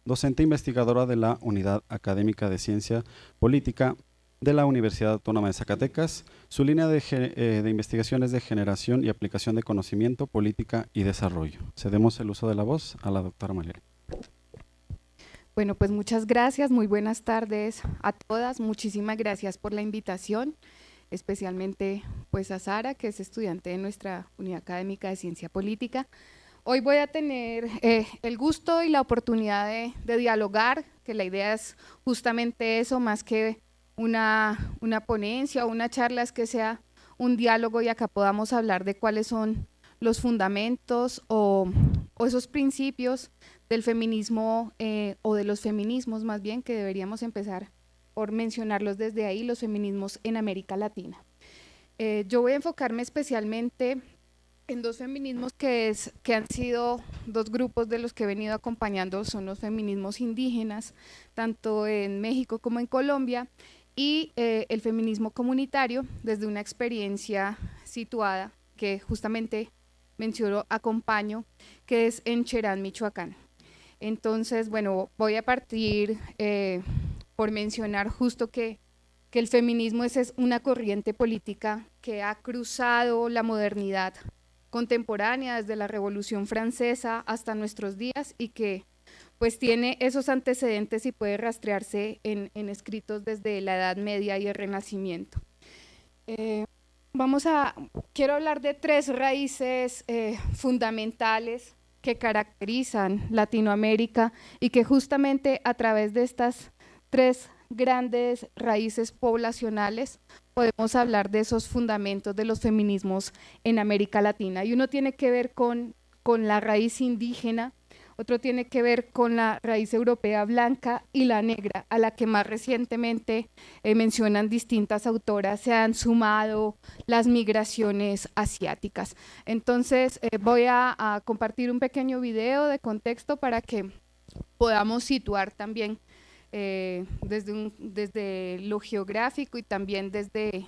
docente investigadora de la Unidad Académica de Ciencia Política de la Universidad Autónoma de Zacatecas. Su línea de investigación es de generación y aplicación de conocimiento, política y desarrollo. Cedemos el uso de la voz a la doctora Malera. Bueno, pues muchas gracias, muy buenas tardes a todas. Muchísimas gracias por la invitación, especialmente pues a Sara, que es estudiante de nuestra Unidad Académica de Ciencia Política. Hoy voy a tener el gusto y la oportunidad de dialogar, que la idea es justamente eso, más que una ponencia o una charla, es que sea un diálogo y acá podamos hablar de cuáles son los fundamentos o esos principios del feminismo o de los feminismos más bien, que deberíamos empezar por mencionarlos desde ahí, los feminismos en América Latina. Yo voy a enfocarme especialmente en dos feminismos que han sido dos grupos de los que he venido acompañando, son los feminismos indígenas, tanto en México como en Colombia, y el feminismo comunitario, desde una experiencia situada que justamente menciono, acompaño, que es en Cherán, Michoacán. Entonces, bueno, voy a partir por mencionar justo que el feminismo es una corriente política que ha cruzado la modernidad contemporánea desde la Revolución Francesa hasta nuestros días y que pues tiene esos antecedentes y puede rastrearse en escritos desde la Edad Media y el Renacimiento. Eh, quiero hablar de tres raíces fundamentales que caracterizan Latinoamérica y que justamente a través de estas tres grandes raíces poblacionales podemos hablar de esos fundamentos de los feminismos en América Latina. Y uno tiene que ver con la raíz indígena, otro tiene que ver con la raíz europea blanca y la negra, a la que más recientemente mencionan distintas autoras, se han sumado las migraciones asiáticas. Entonces voy a compartir un pequeño video de contexto para que podamos situar también desde lo geográfico y también desde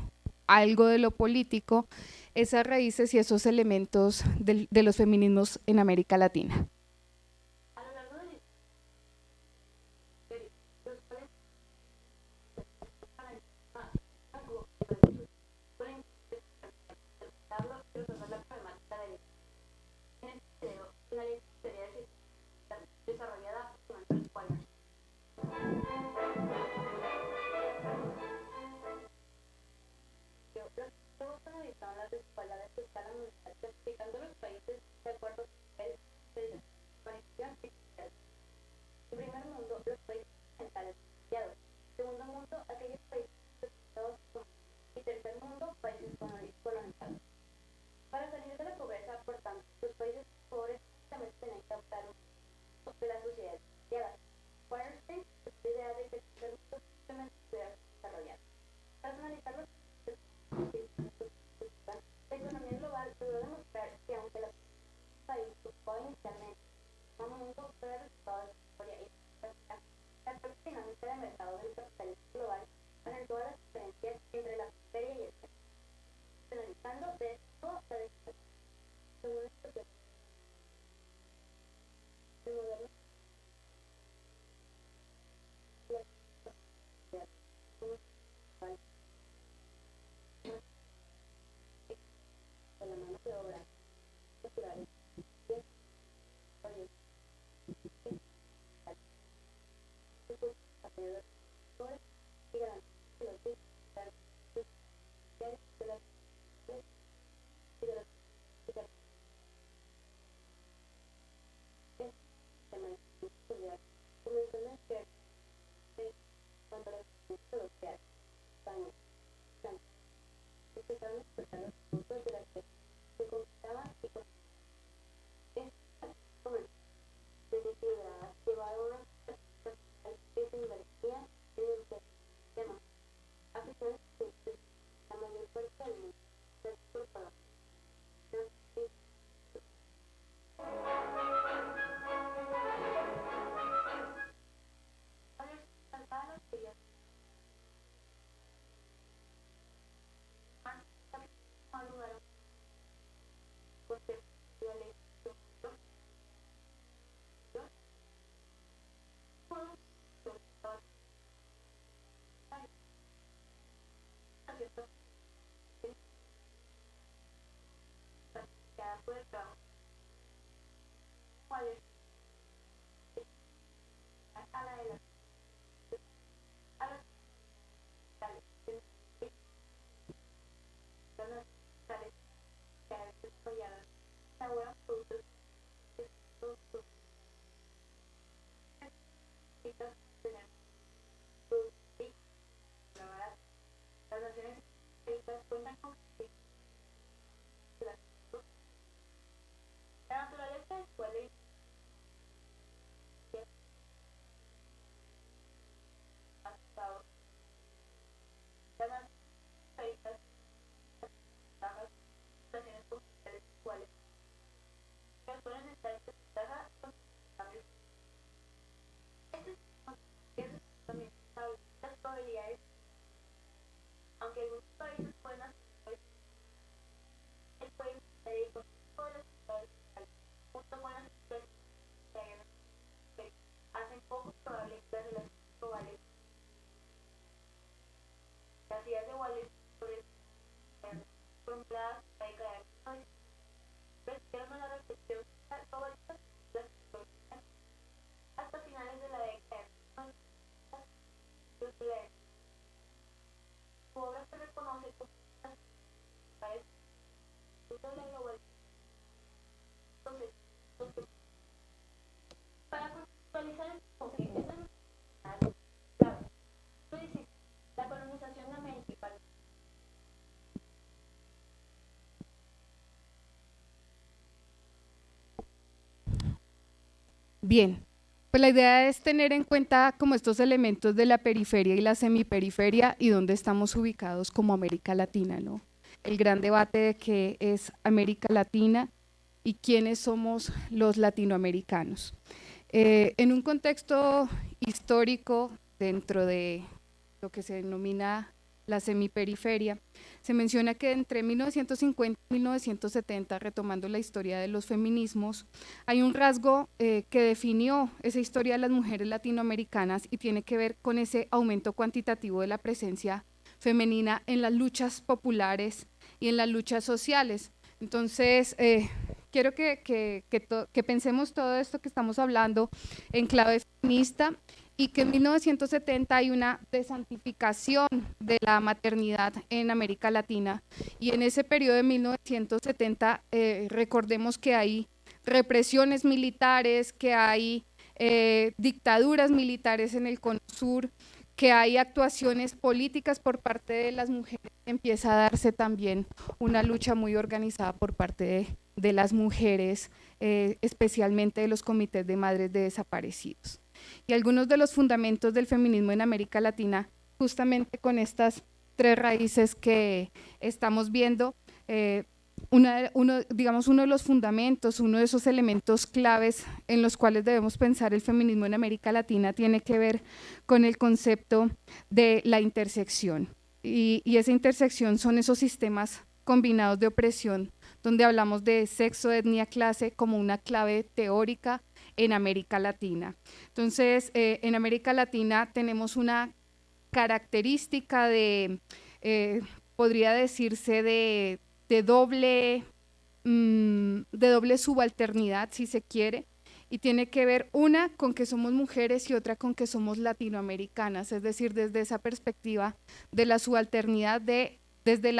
algo de lo político, esas raíces y esos elementos de los feminismos en América Latina. Bien, pues la idea es tener en cuenta como estos elementos de la periferia y la semiperiferia y dónde estamos ubicados como América Latina, ¿no? El gran debate de qué es América Latina y quiénes somos los latinoamericanos. En un contexto histórico dentro de lo que se denomina la semiperiferia, se menciona que entre 1950 y 1970, retomando la historia de los feminismos, hay un rasgo que definió esa historia de las mujeres latinoamericanas y tiene que ver con ese aumento cuantitativo de la presencia femenina en las luchas populares y en las luchas sociales. Entonces, quiero que pensemos todo esto que estamos hablando en clave feminista y que en 1970 hay una desantificación de la maternidad en América Latina y en ese periodo de 1970 recordemos que hay represiones militares, que hay dictaduras militares en el Cono Sur, que hay actuaciones políticas por parte de las mujeres, empieza a darse también una lucha muy organizada por parte de las mujeres, especialmente de los comités de madres de desaparecidos. Y algunos de los fundamentos del feminismo en América Latina, justamente con estas tres raíces que estamos viendo, uno de los fundamentos, uno de esos elementos claves en los cuales debemos pensar el feminismo en América Latina tiene que ver con el concepto de la intersección. Y esa intersección son esos sistemas combinados de opresión, donde hablamos de sexo, etnia, clase como una clave teórica en América Latina. Entonces, en América Latina tenemos una característica de, podría decirse, de doble subalternidad, si se quiere, y tiene que ver una con que somos mujeres y otra con que somos latinoamericanas, es decir, desde esa perspectiva de la subalternidad desde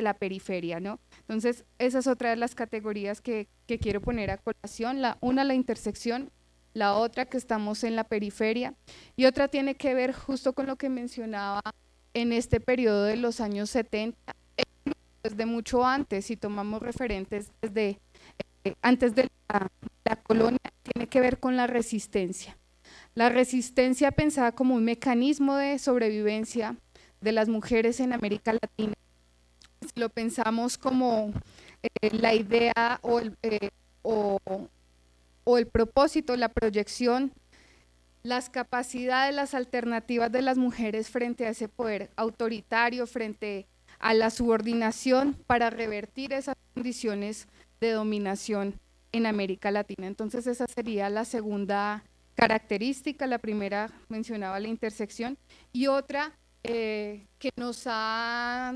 la periferia, ¿no? Entonces, esa es otra de las categorías que quiero poner a colación, la intersección, la otra que estamos en la periferia, y otra tiene que ver justo con lo que mencionaba en este periodo de los años 70, desde mucho antes, si tomamos referentes desde antes de la colonia, tiene que ver con la resistencia. La resistencia pensada como un mecanismo de sobrevivencia de las mujeres en América Latina, si lo pensamos como la idea o el propósito, la proyección, las capacidades, las alternativas de las mujeres frente a ese poder autoritario, frente a la subordinación para revertir esas condiciones de dominación en América Latina. Entonces esa sería la segunda característica. La primera mencionaba la intersección y otra que nos ha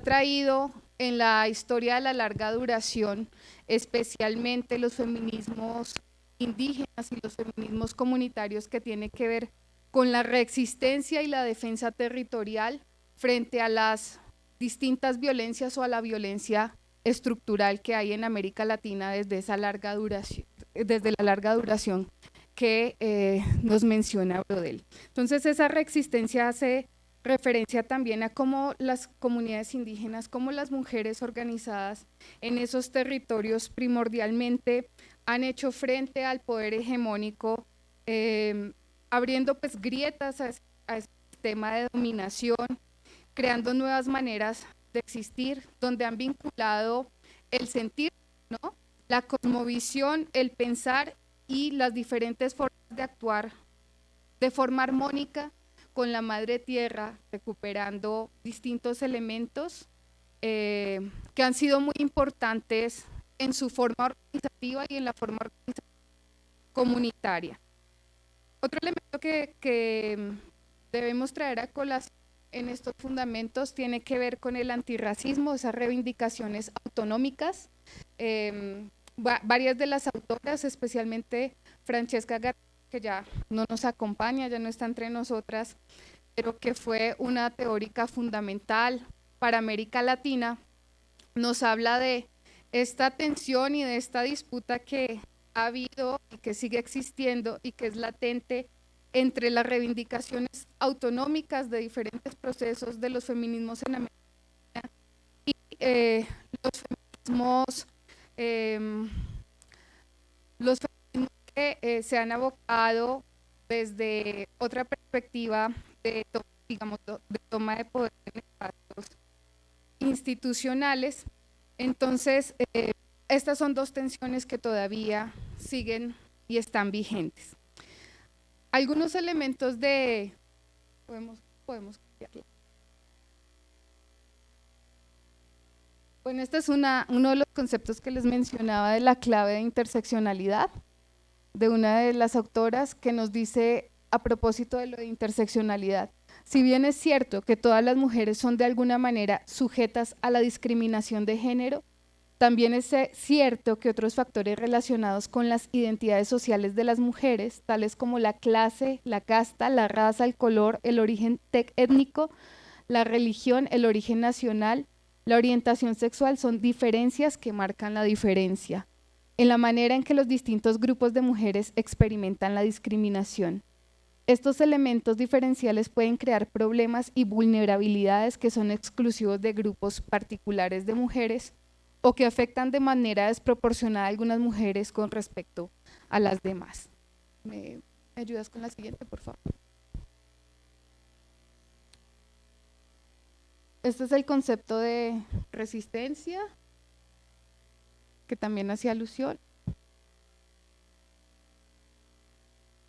traído en la historia de la larga duración, especialmente los feminismos indígenas y los feminismos comunitarios, que tiene que ver con la reexistencia y la defensa territorial frente a las distintas violencias o a la violencia estructural que hay en América Latina desde esa larga duración, desde la larga duración que nos menciona Brodel. Entonces, esa reexistencia hace referencia también a cómo las comunidades indígenas, cómo las mujeres organizadas en esos territorios primordialmente han hecho frente al poder hegemónico, abriendo pues grietas a ese sistema de dominación, creando nuevas maneras de existir, donde han vinculado el sentir, ¿no?, la cosmovisión, el pensar y las diferentes formas de actuar de forma armónica con la madre tierra, recuperando distintos elementos que han sido muy importantes en su forma organizativa y en la forma organizativa comunitaria. Otro elemento que debemos traer a colación en estos fundamentos tiene que ver con el antirracismo, esas reivindicaciones autonómicas. Varias de las autoras, especialmente Francesca García, que ya no nos acompaña, ya no está entre nosotras, pero que fue una teórica fundamental para América Latina, nos habla de esta tensión y de esta disputa que ha habido y que sigue existiendo y que es latente entre las reivindicaciones autonómicas de diferentes procesos de los feminismos en América Latina y los feminismos que se han abocado desde otra perspectiva de, digamos, de toma de poder en espacios institucionales. Entonces, estas son dos tensiones que todavía siguen y están vigentes. Algunos elementos de… podemos cambiarla. Bueno, este es uno de los conceptos que les mencionaba de la clave de interseccionalidad, de una de las autoras, que nos dice a propósito de lo de interseccionalidad: si bien es cierto que todas las mujeres son de alguna manera sujetas a la discriminación de género, también es cierto que otros factores relacionados con las identidades sociales de las mujeres, tales como la clase, la casta, la raza, el color, el origen étnico, la religión, el origen nacional, la orientación sexual, son diferencias que marcan la diferencia en la manera en que los distintos grupos de mujeres experimentan la discriminación. Estos elementos diferenciales pueden crear problemas y vulnerabilidades que son exclusivos de grupos particulares de mujeres o que afectan de manera desproporcionada a algunas mujeres con respecto a las demás. ¿Me ayudas con la siguiente, por favor? Este es el concepto de resistencia, que también hacía alusión.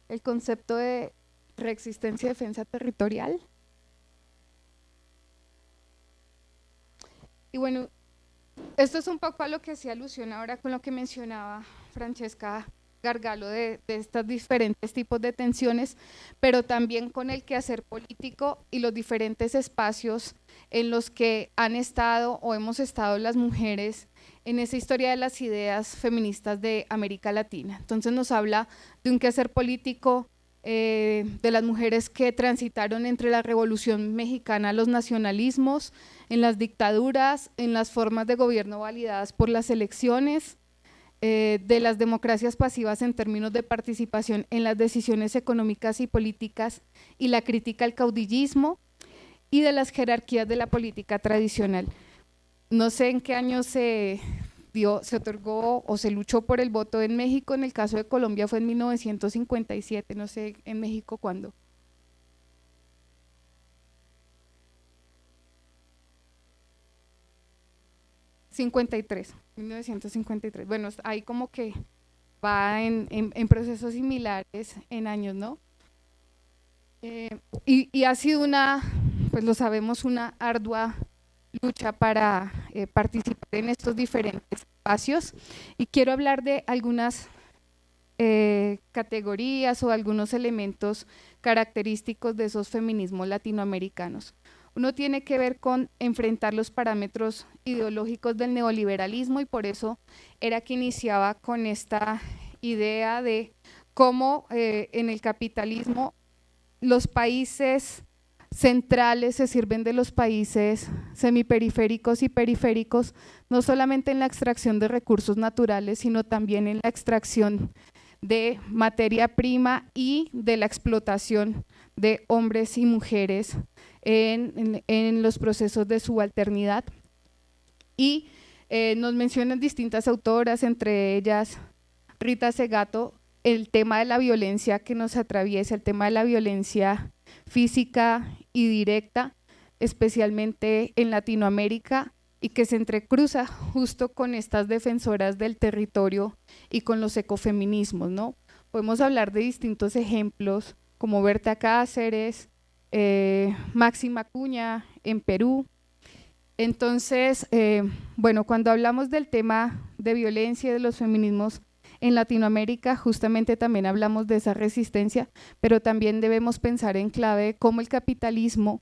El concepto de reexistencia y defensa territorial. Y bueno, esto es un poco a lo que hacía alusión ahora con lo que mencionaba Francesca Gargalo de estos diferentes tipos de tensiones, pero también con el quehacer político y los diferentes espacios en los que han estado o hemos estado las mujeres en esa historia de las ideas feministas de América Latina. Entonces nos habla de un quehacer político de las mujeres que transitaron entre la Revolución Mexicana, los nacionalismos, en las dictaduras, en las formas de gobierno validadas por las elecciones, de las democracias pasivas en términos de participación en las decisiones económicas y políticas y la crítica al caudillismo, y de las jerarquías de la política tradicional. No sé en qué año se otorgó o se luchó por el voto en México. En el caso de Colombia fue en 1957, no sé en México cuándo. '53, 1953. Bueno, ahí como que va en procesos similares en años, ¿no? Y ha sido una, pues lo sabemos, una ardua lucha para participar en estos diferentes espacios, y quiero hablar de algunas categorías o algunos elementos característicos de esos feminismos latinoamericanos. Uno tiene que ver con enfrentar los parámetros ideológicos del neoliberalismo y por eso era que iniciaba con esta idea de cómo en el capitalismo los países centrales se sirven de los países semiperiféricos y periféricos, no solamente en la extracción de recursos naturales, sino también en la extracción de materia prima y de la explotación de hombres y mujeres en los procesos de subalternidad. Y nos mencionan distintas autoras, entre ellas Rita Segato, el tema de la violencia que nos atraviesa, el tema de la violencia física y directa, especialmente en Latinoamérica, y que se entrecruza justo con estas defensoras del territorio y con los ecofeminismos, ¿no? Podemos hablar de distintos ejemplos, como Berta Cáceres, Máxima Acuña en Perú. Entonces, bueno, cuando hablamos del tema de violencia y de los feminismos en Latinoamérica, justamente también hablamos de esa resistencia, pero también debemos pensar en clave de cómo el capitalismo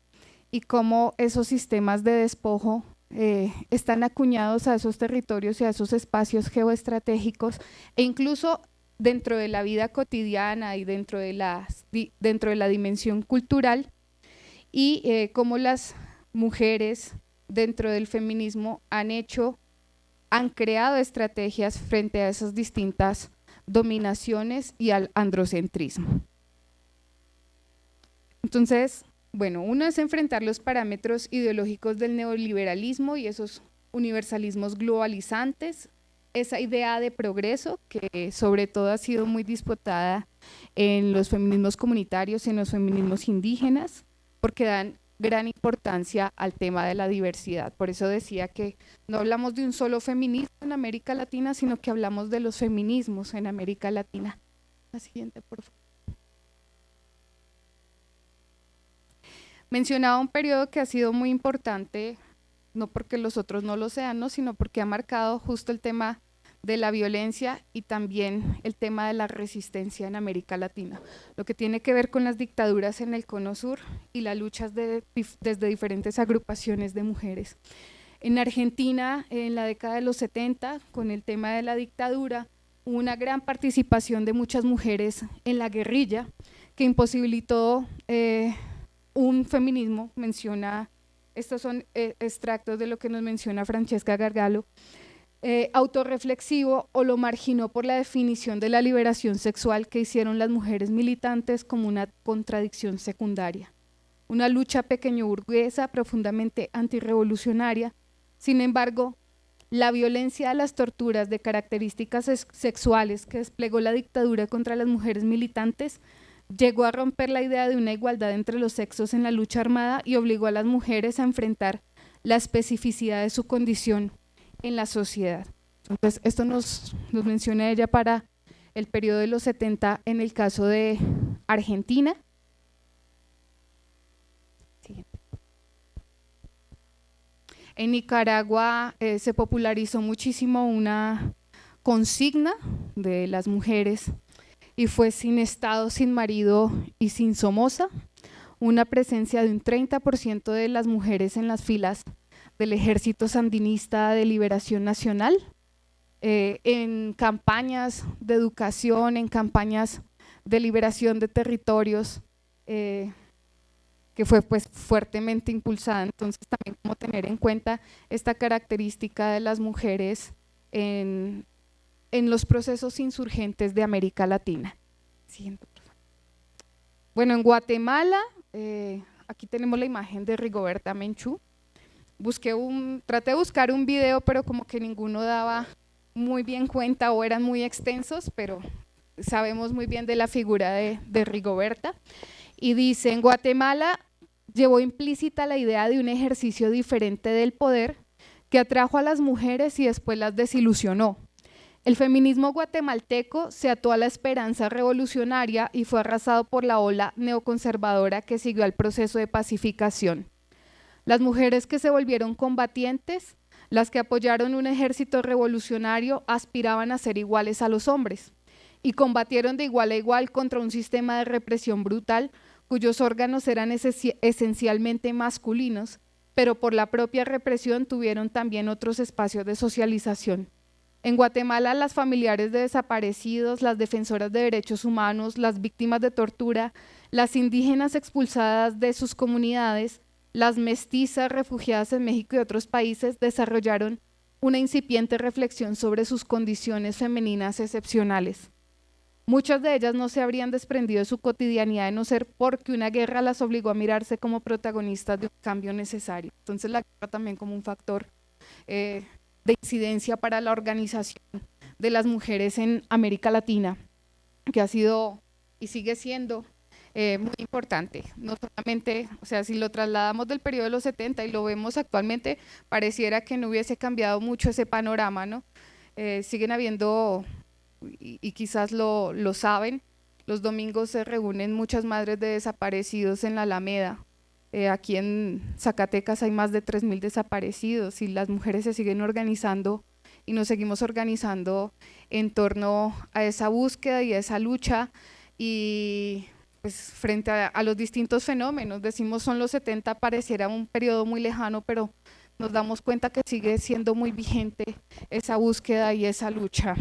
y cómo esos sistemas de despojo están acuñados a esos territorios y a esos espacios geoestratégicos e incluso dentro de la vida cotidiana y dentro de la dimensión cultural, y cómo las mujeres dentro del feminismo han creado estrategias frente a esas distintas dominaciones y al androcentrismo. Entonces, bueno, uno es enfrentar los parámetros ideológicos del neoliberalismo y esos universalismos globalizantes, esa idea de progreso que sobre todo ha sido muy disputada en los feminismos comunitarios y en los feminismos indígenas, porque dan gran importancia al tema de la diversidad. Por eso decía que no hablamos de un solo feminismo en América Latina, sino que hablamos de los feminismos en América Latina. La siguiente, por favor. Mencionaba un periodo que ha sido muy importante, no porque los otros no lo sean, ¿no?, sino porque ha marcado justo el tema de la violencia y también el tema de la resistencia en América Latina, lo que tiene que ver con las dictaduras en el Cono Sur y las luchas desde diferentes agrupaciones de mujeres. En Argentina, en la década de los 70, con el tema de la dictadura, hubo una gran participación de muchas mujeres en la guerrilla que imposibilitó un feminismo, estos son extractos de lo que nos menciona Francesca Gargalo, autorreflexivo, o lo marginó por la definición de la liberación sexual que hicieron las mujeres militantes como una contradicción secundaria, una lucha pequeño burguesa profundamente antirrevolucionaria. Sin embargo, la violencia de las torturas de características sexuales que desplegó la dictadura contra las mujeres militantes llegó a romper la idea de una igualdad entre los sexos en la lucha armada y obligó a las mujeres a enfrentar la especificidad de su condición en la sociedad. Entonces, esto nos menciona ella para el periodo de los 70 en el caso de Argentina. Siguiente. En Nicaragua se popularizó muchísimo una consigna de las mujeres y fue sin Estado, sin marido y sin Somoza, una presencia de un 30% de las mujeres en las filas del Ejército Sandinista de Liberación Nacional, en campañas de educación, en campañas de liberación de territorios, que fue pues fuertemente impulsada. Entonces también como tener en cuenta esta característica de las mujeres en los procesos insurgentes de América Latina. Siguiente. Bueno, en Guatemala, aquí tenemos la imagen de Rigoberta Menchú. Traté de buscar un video, pero como que ninguno daba muy bien cuenta o eran muy extensos, pero sabemos muy bien de la figura de Rigoberta. Y dice, en Guatemala llevó implícita la idea de un ejercicio diferente del poder que atrajo a las mujeres y después las desilusionó. El feminismo guatemalteco se ató a la esperanza revolucionaria y fue arrasado por la ola neoconservadora que siguió al proceso de pacificación. Las mujeres que se volvieron combatientes, las que apoyaron un ejército revolucionario, aspiraban a ser iguales a los hombres y combatieron de igual a igual contra un sistema de represión brutal cuyos órganos eran esencialmente masculinos, pero por la propia represión tuvieron también otros espacios de socialización. En Guatemala, las familiares de desaparecidos, las defensoras de derechos humanos, las víctimas de tortura, las indígenas expulsadas de sus comunidades, las mestizas refugiadas en México y otros países desarrollaron una incipiente reflexión sobre sus condiciones femeninas excepcionales. Muchas de ellas no se habrían desprendido de su cotidianidad de no ser porque una guerra las obligó a mirarse como protagonistas de un cambio necesario. Entonces la guerra también como un factor de incidencia para la organización de las mujeres en América Latina, que ha sido y sigue siendo muy importante. No solamente, o sea, si lo trasladamos del periodo de los 70 y lo vemos actualmente, pareciera que no hubiese cambiado mucho ese panorama, ¿no? Siguen habiendo, y quizás lo saben, los domingos se reúnen muchas madres de desaparecidos en la Alameda. Aquí en Zacatecas hay más de 3.000 desaparecidos y las mujeres se siguen organizando y nos seguimos organizando en torno a esa búsqueda y a esa lucha y pues frente a los distintos fenómenos. Decimos son los 70, pareciera un periodo muy lejano, pero nos damos cuenta que sigue siendo muy vigente esa búsqueda y esa lucha,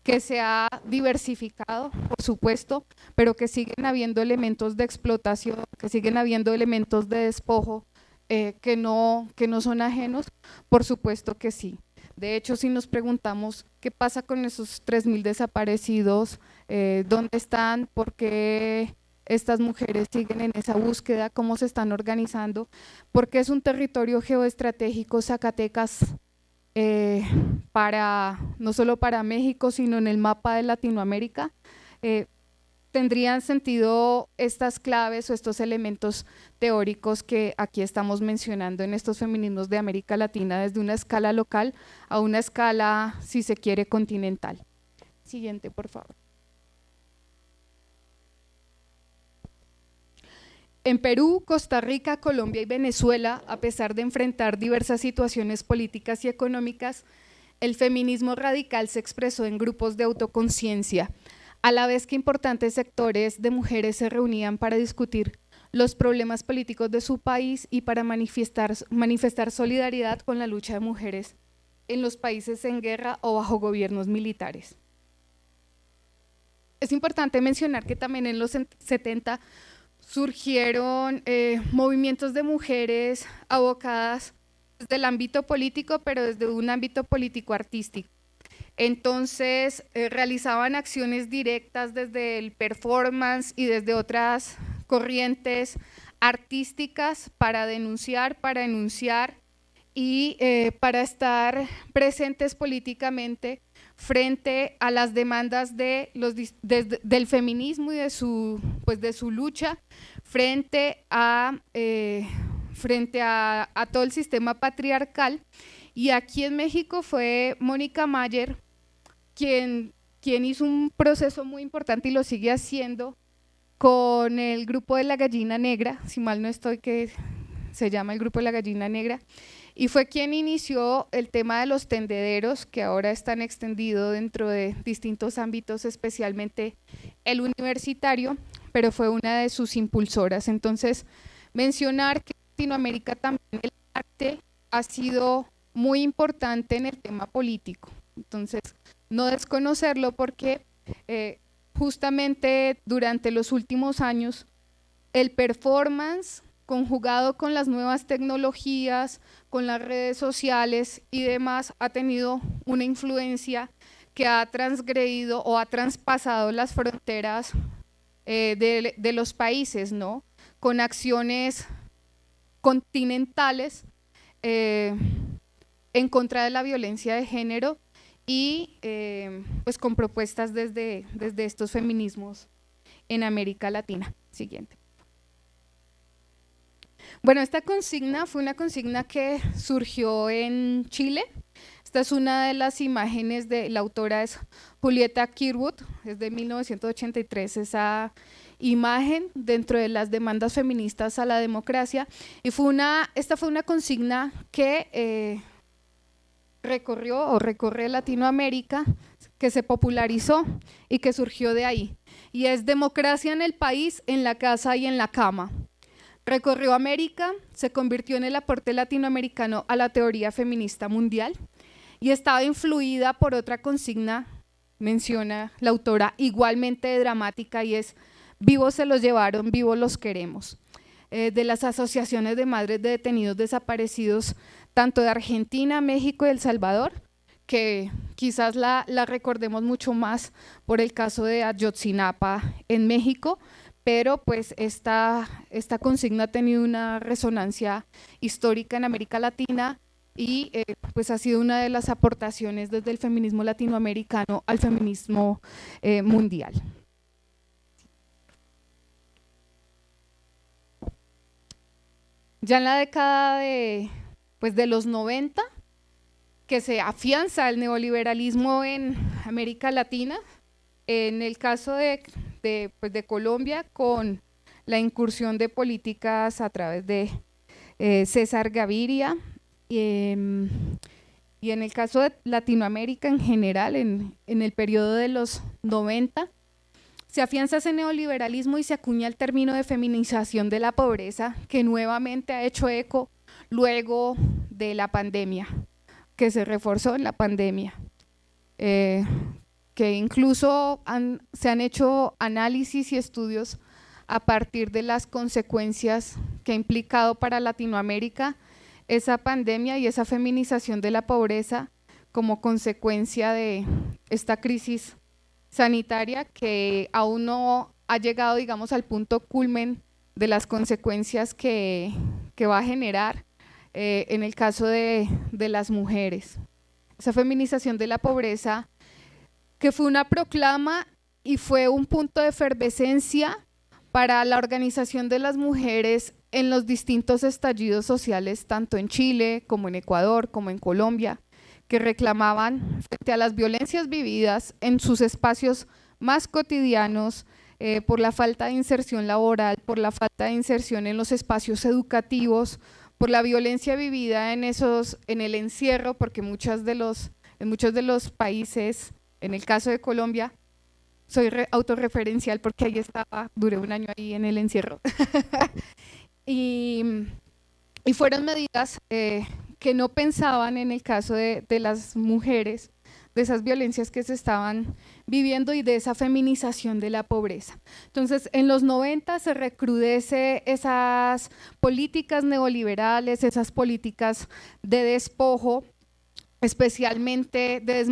que se ha diversificado, por supuesto, pero que siguen habiendo elementos de explotación, que siguen habiendo elementos de despojo que no son ajenos, por supuesto que sí. De hecho, si nos preguntamos qué pasa con esos 3.000 desaparecidos, dónde están, por qué estas mujeres siguen en esa búsqueda, cómo se están organizando, porque es un territorio geoestratégico Zacatecas, no solo para México, sino en el mapa de Latinoamérica. Tendrían sentido estas claves o estos elementos teóricos que aquí estamos mencionando en estos feminismos de América Latina desde una escala local a una escala, si se quiere, continental. Siguiente, por favor. En Perú, Costa Rica, Colombia y Venezuela, a pesar de enfrentar diversas situaciones políticas y económicas, el feminismo radical se expresó en grupos de autoconciencia, a la vez que importantes sectores de mujeres se reunían para discutir los problemas políticos de su país y para manifestar solidaridad con la lucha de mujeres en los países en guerra o bajo gobiernos militares. Es importante mencionar que también en los 70 surgieron movimientos de mujeres abocadas desde el ámbito político, pero desde un ámbito político-artístico. Entonces realizaban acciones directas desde el performance y desde otras corrientes artísticas para denunciar, para enunciar y para estar presentes políticamente frente a las demandas del feminismo y de su lucha frente a todo el sistema patriarcal. Y aquí en México fue Mónica Mayer quien hizo un proceso muy importante y lo sigue haciendo con el grupo de la Gallina Negra, si mal no estoy, que se llama el grupo de la Gallina Negra, y fue quien inició el tema de los tendederos, que ahora están extendidos dentro de distintos ámbitos, especialmente el universitario, pero fue una de sus impulsoras. Entonces, mencionar que en Latinoamérica también el arte ha sido muy importante en el tema político. Entonces, no desconocerlo porque justamente durante los últimos años el performance conjugado con las nuevas tecnologías, con las redes sociales y demás, ha tenido una influencia que ha transgredido o ha traspasado las fronteras de los países, ¿no? Con acciones continentales en contra de la violencia de género y pues con propuestas desde estos feminismos en América Latina. Siguiente. Bueno, esta consigna fue una consigna que surgió en Chile. Esta es una de las imágenes de la autora, es Julieta Kirwood, es de 1983, esa imagen dentro de las demandas feministas a la democracia. Y esta fue una consigna que recorre Latinoamérica que se popularizó y que surgió de ahí, y es democracia en el país, en la casa y en la cama. Recorrió América, se convirtió en el aporte latinoamericano a la teoría feminista mundial y estaba influida por otra consigna, menciona la autora, igualmente dramática, y es vivos se los llevaron, vivos los queremos, de las asociaciones de madres de detenidos desaparecidos, tanto de Argentina, México y El Salvador, que quizás la recordemos mucho más por el caso de Ayotzinapa en México, pero pues esta consigna ha tenido una resonancia histórica en América Latina y pues ha sido una de las aportaciones desde el feminismo latinoamericano al feminismo mundial. Ya en la década de los 90, que se afianza el neoliberalismo en América Latina, en el caso de Colombia, con la incursión de políticas a través de César Gaviria, y en el caso de Latinoamérica en general, en el periodo de los 90, se afianza ese neoliberalismo y se acuña el término de feminización de la pobreza, que nuevamente ha hecho eco luego de la pandemia, que se reforzó en la pandemia, que incluso se han hecho análisis y estudios a partir de las consecuencias que ha implicado para Latinoamérica esa pandemia y esa feminización de la pobreza como consecuencia de esta crisis sanitaria, que aún no ha llegado, digamos, al punto culmen de las consecuencias que va a generar en el caso de las mujeres. Esa feminización de la pobreza, que fue una proclama y fue un punto de efervescencia para la organización de las mujeres en los distintos estallidos sociales, tanto en Chile como en Ecuador, como en Colombia, que reclamaban frente a las violencias vividas en sus espacios más cotidianos, por la falta de inserción laboral, por la falta de inserción en los espacios educativos, por la violencia vivida en el encierro, porque en muchos de los países, en el caso de Colombia, soy autorreferencial porque ahí estaba, duré un año ahí en el encierro. y fueron medidas que no pensaban en el caso de las mujeres, de esas violencias que se estaban viviendo y de esa feminización de la pobreza. Entonces, en los 90 se recrudece esas políticas neoliberales, esas políticas de despojo, especialmente de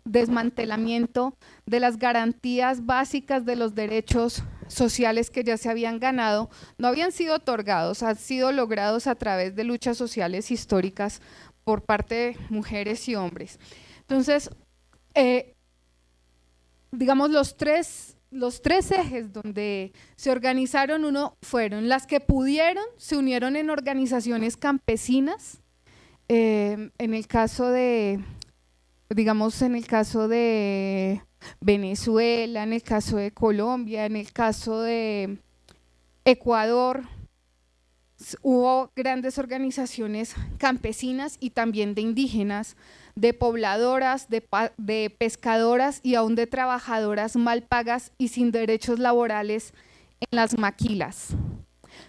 desmantelamiento de las garantías básicas de los derechos sociales que ya se habían ganado, no habían sido otorgados, han sido logrados a través de luchas sociales históricas por parte de mujeres y hombres. Entonces, digamos, los tres ejes donde se organizaron, uno fueron las que pudieron, se unieron en organizaciones campesinas, en el caso de, digamos, en el caso de Venezuela, en el caso de Colombia, en el caso de Ecuador, hubo grandes organizaciones campesinas y también de indígenas, de pobladoras, de pescadoras y aún de trabajadoras mal pagas y sin derechos laborales en las maquilas,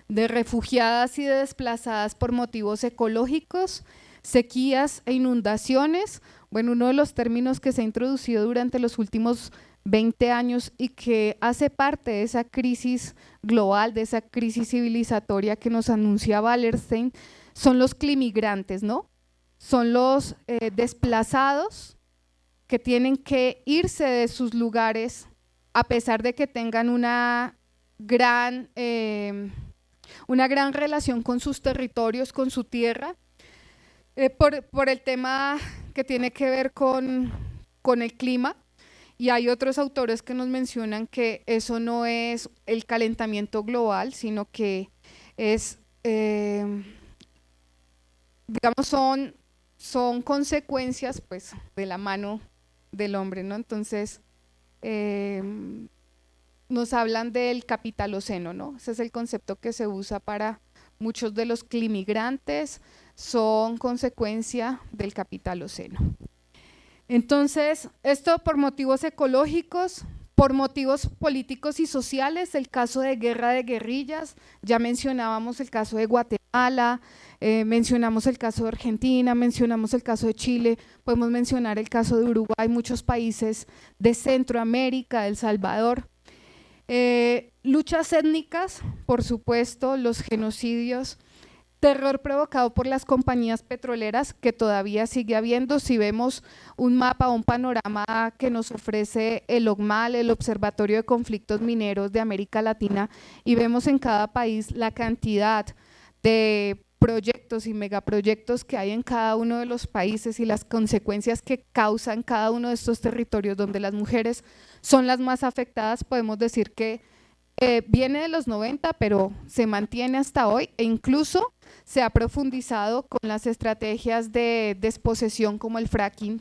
de refugiadas y de desplazadas por motivos ecológicos, sequías e inundaciones. Bueno, uno de los términos que se ha introducido durante los últimos 20 años y que hace parte de esa crisis global, de esa crisis civilizatoria que nos anuncia Wallerstein, son los climigrantes, ¿no? Son los desplazados que tienen que irse de sus lugares a pesar de que tengan una gran relación con sus territorios, con su tierra, por el tema que tiene que ver con el clima. Y hay otros autores que nos mencionan que eso no es el calentamiento global, sino que es, digamos, son consecuencias pues de la mano del hombre, ¿no? Entonces, nos hablan del capitaloceno, ¿no? Ese es el concepto que se usa para muchos de los climigrantes, son consecuencia del capitaloceno. Entonces, esto por motivos ecológicos, por motivos políticos y sociales, el caso de guerra de guerrillas, ya mencionábamos el caso de Guatemala, mencionamos el caso de Argentina, mencionamos el caso de Chile, podemos mencionar el caso de Uruguay, muchos países de Centroamérica, El Salvador. Luchas étnicas, por supuesto, los genocidios, terror provocado por las compañías petroleras, que todavía sigue habiendo. Si vemos un mapa, un panorama que nos ofrece el OCMAL, el Observatorio de Conflictos Mineros de América Latina, y vemos en cada país la cantidad de proyectos y megaproyectos que hay en cada uno de los países y las consecuencias que causan cada uno de estos territorios donde las mujeres son las más afectadas, podemos decir que viene de los 90, pero se mantiene hasta hoy e incluso se ha profundizado con las estrategias de desposesión como el fracking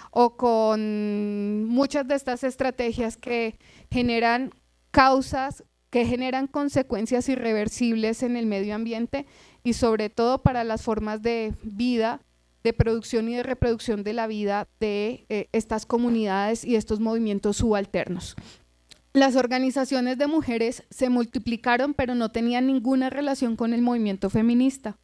o con muchas de estas estrategias que generan causas, que generan consecuencias irreversibles en el medio ambiente y sobre todo para las formas de vida, de producción y de reproducción de la vida de estas comunidades y estos movimientos subalternos. Las organizaciones de mujeres se multiplicaron, pero no tenían ninguna relación con el movimiento feminista.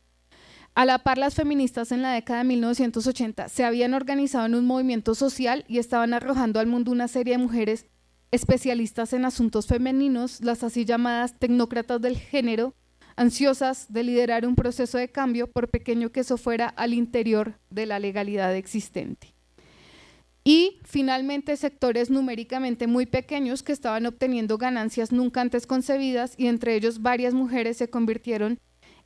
A la par, las feministas en la década de 1980 se habían organizado en un movimiento social y estaban arrojando al mundo una serie de mujeres especialistas en asuntos femeninos, las así llamadas tecnócratas del género, ansiosas de liderar un proceso de cambio, por pequeño que eso fuera, al interior de la legalidad existente. Y finalmente sectores numéricamente muy pequeños que estaban obteniendo ganancias nunca antes concebidas y entre ellos varias mujeres se convirtieron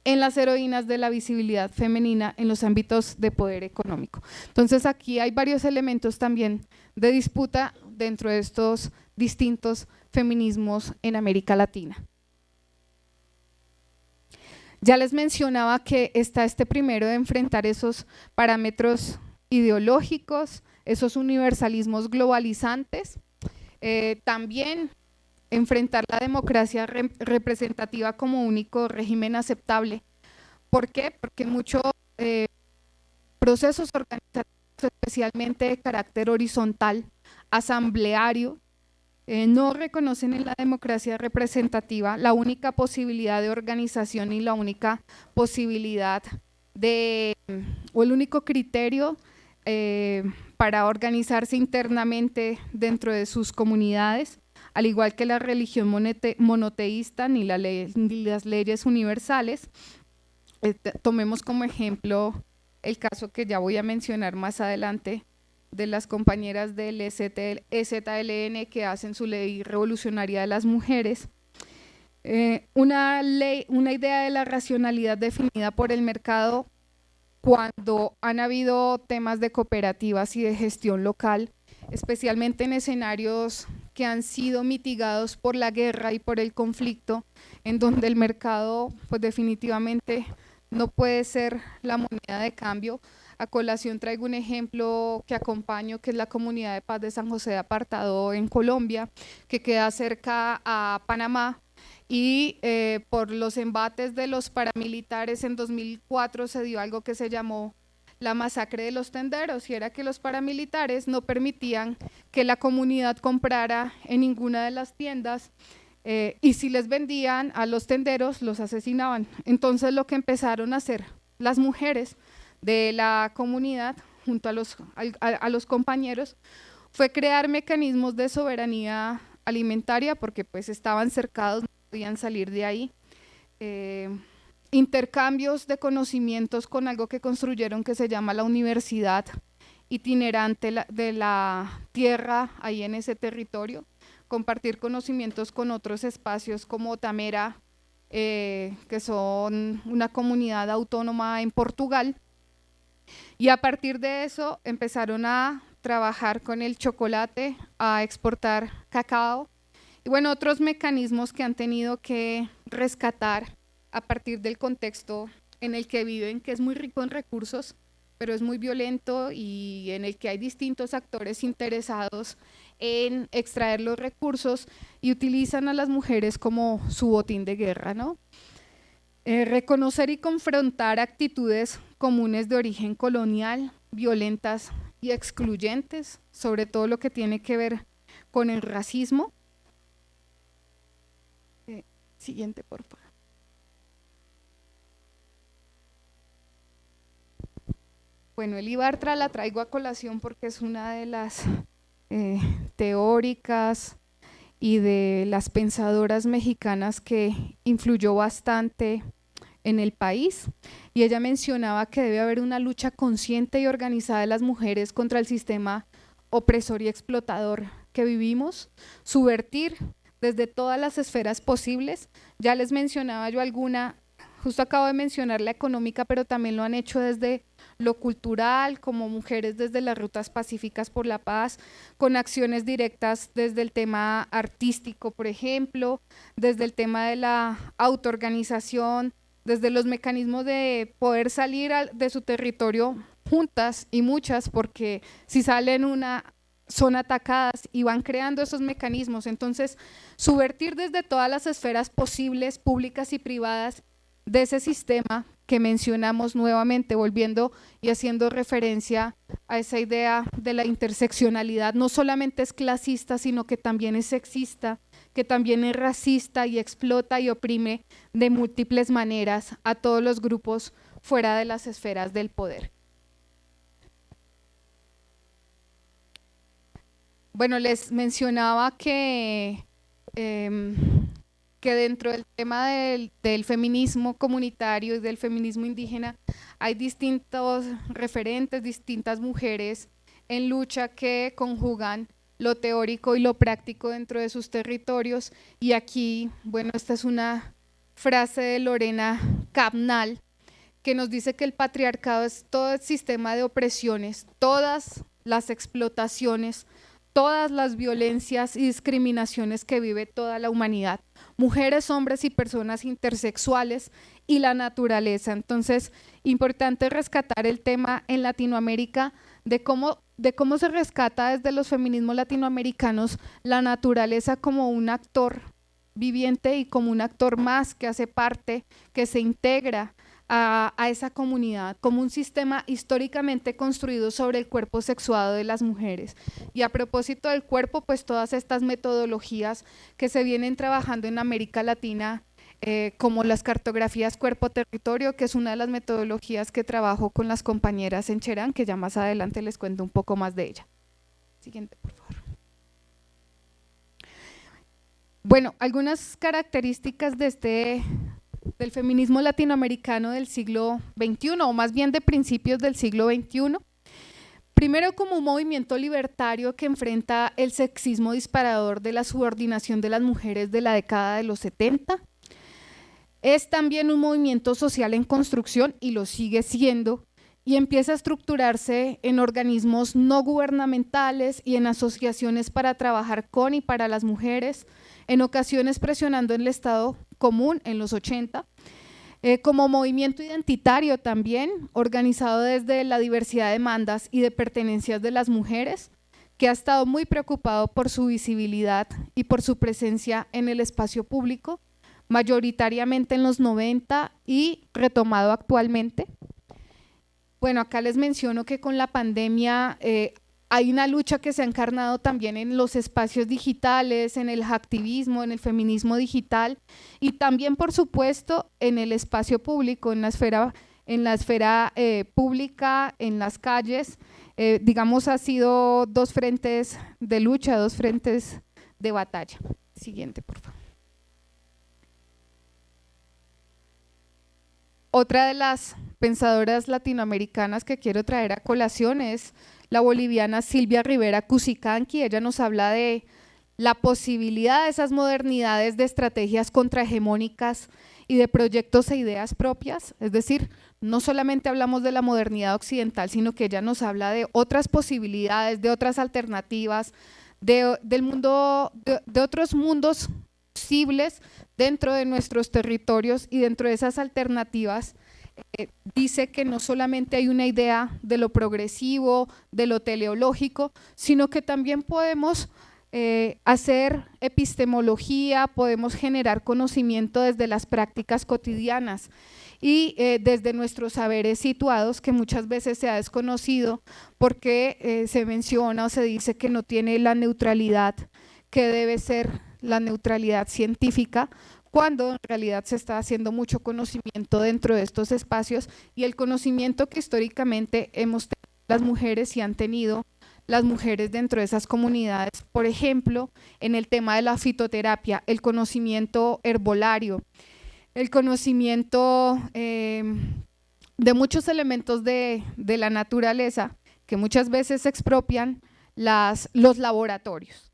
en las heroínas de la visibilidad femenina en los ámbitos de poder económico. Entonces aquí hay varios elementos también de disputa dentro de estos distintos feminismos en América Latina. Ya les mencionaba que está este primero de enfrentar esos parámetros ideológicos, esos universalismos globalizantes, también enfrentar la democracia representativa como único régimen aceptable. ¿Por qué? Porque muchos procesos organizativos, especialmente de carácter horizontal, asambleario, no reconocen en la democracia representativa la única posibilidad de organización y la única posibilidad de, o el único criterio para organizarse internamente dentro de sus comunidades, al igual que la religión monoteísta ni las leyes universales. Tomemos como ejemplo el caso que ya voy a mencionar más adelante de las compañeras del EZLN que hacen su ley revolucionaria de las mujeres. Una idea de la racionalidad definida por el mercado cuando han habido temas de cooperativas y de gestión local, especialmente en escenarios que han sido mitigados por la guerra y por el conflicto, en donde el mercado pues definitivamente no puede ser la moneda de cambio. A colación traigo un ejemplo que acompaño, que es la comunidad de paz de San José de Apartado en Colombia, que queda cerca a Panamá, y por los embates de los paramilitares en 2004 se dio algo que se llamó la masacre de los tenderos, y era que los paramilitares no permitían que la comunidad comprara en ninguna de las tiendas y si les vendían a los tenderos los asesinaban. Entonces lo que empezaron a hacer las mujeres de la comunidad junto a los compañeros fue crear mecanismos de soberanía alimentaria, porque pues estaban cercados, no podían salir de ahí, intercambios de conocimientos con algo que construyeron que se llama la universidad itinerante de la tierra ahí en ese territorio, compartir conocimientos con otros espacios como Tamera, que son una comunidad autónoma en Portugal, y a partir de eso empezaron a trabajar con el chocolate, a exportar cacao y bueno, otros mecanismos que han tenido que rescatar a partir del contexto en el que viven, que es muy rico en recursos, pero es muy violento y en el que hay distintos actores interesados en extraer los recursos y utilizan a las mujeres como su botín de guerra, ¿no? Reconocer y confrontar actitudes comunes de origen colonial, violentas y excluyentes, sobre todo lo que tiene que ver con el racismo. Siguiente, por favor. Bueno, Elí Bartra la traigo a colación porque es una de las teóricas y de las pensadoras mexicanas que influyó bastante en el país, y ella mencionaba que debe haber una lucha consciente y organizada de las mujeres contra el sistema opresor y explotador que vivimos, subvertir desde todas las esferas posibles. Ya les mencionaba yo alguna, justo acabo de mencionar la económica, pero también lo han hecho desde lo cultural, como mujeres desde las rutas pacíficas por la paz, con acciones directas desde el tema artístico, por ejemplo, desde el tema de la autoorganización, desde los mecanismos de poder salir de su territorio juntas y muchas, porque si salen una son atacadas y van creando esos mecanismos. Entonces, subvertir desde todas las esferas posibles, públicas y privadas, de ese sistema que mencionamos nuevamente, volviendo y haciendo referencia a esa idea de la interseccionalidad, no solamente es clasista, sino que también es sexista, que también es racista y explota y oprime de múltiples maneras a todos los grupos fuera de las esferas del poder. Bueno, les mencionaba que dentro del tema del feminismo comunitario y del feminismo indígena hay distintos referentes, distintas mujeres en lucha que conjugan lo teórico y lo práctico dentro de sus territorios. Y aquí, bueno, esta es una frase de Lorena Cabnal que nos dice que el patriarcado es todo el sistema de opresiones, todas las explotaciones, todas las violencias y discriminaciones que vive toda la humanidad, mujeres, hombres y personas intersexuales y la naturaleza. Entonces, importante rescatar el tema en Latinoamérica de cómo se rescata desde los feminismos latinoamericanos la naturaleza como un actor viviente y como un actor más que hace parte, que se integra a esa comunidad, como un sistema históricamente construido sobre el cuerpo sexuado de las mujeres. Y a propósito del cuerpo, pues todas estas metodologías que se vienen trabajando en América Latina, como las cartografías cuerpo-territorio, que es una de las metodologías que trabajo con las compañeras en Cherán, que ya más adelante les cuento un poco más de ella. Siguiente, por favor. Bueno, algunas características del feminismo latinoamericano del siglo XXI, o más bien de principios del siglo XXI. Primero, como un movimiento libertario que enfrenta el sexismo disparador de la subordinación de las mujeres de la década de los 70. Es también un movimiento social en construcción y lo sigue siendo, y empieza a estructurarse en organismos no gubernamentales y en asociaciones para trabajar con y para las mujeres, en ocasiones presionando en el Estado común en los 80, como movimiento identitario también, organizado desde la diversidad de demandas y de pertenencias de las mujeres, que ha estado muy preocupado por su visibilidad y por su presencia en el espacio público, mayoritariamente en los 90 y retomado actualmente. Bueno, acá les menciono que con la pandemia hay una lucha que se ha encarnado también en los espacios digitales, en el hacktivismo, en el feminismo digital y también, por supuesto, en el espacio público, en la esfera pública, en las calles. Digamos, ha sido dos frentes de lucha, dos frentes de batalla. Siguiente, por favor. Otra de las pensadoras latinoamericanas que quiero traer a colación es la boliviana Silvia Rivera Cusicanqui. Ella nos habla de la posibilidad de esas modernidades de estrategias contrahegemónicas y de proyectos e ideas propias, es decir, no solamente hablamos de la modernidad occidental, sino que ella nos habla de otras posibilidades, de otras alternativas, de otros mundos posibles dentro de nuestros territorios, y dentro de esas alternativas dice que no solamente hay una idea de lo progresivo, de lo teleológico, sino que también podemos hacer epistemología, podemos generar conocimiento desde las prácticas cotidianas. y desde nuestros saberes situados, que muchas veces se ha desconocido porque se menciona o se dice que no tiene la neutralidad que debe ser la neutralidad científica, cuando en realidad se está haciendo mucho conocimiento dentro de estos espacios, y el conocimiento que históricamente hemos tenido las mujeres y han tenido las mujeres dentro de esas comunidades, por ejemplo, en el tema de la fitoterapia, el conocimiento herbolario, el conocimiento de muchos elementos de la naturaleza que muchas veces expropian los laboratorios.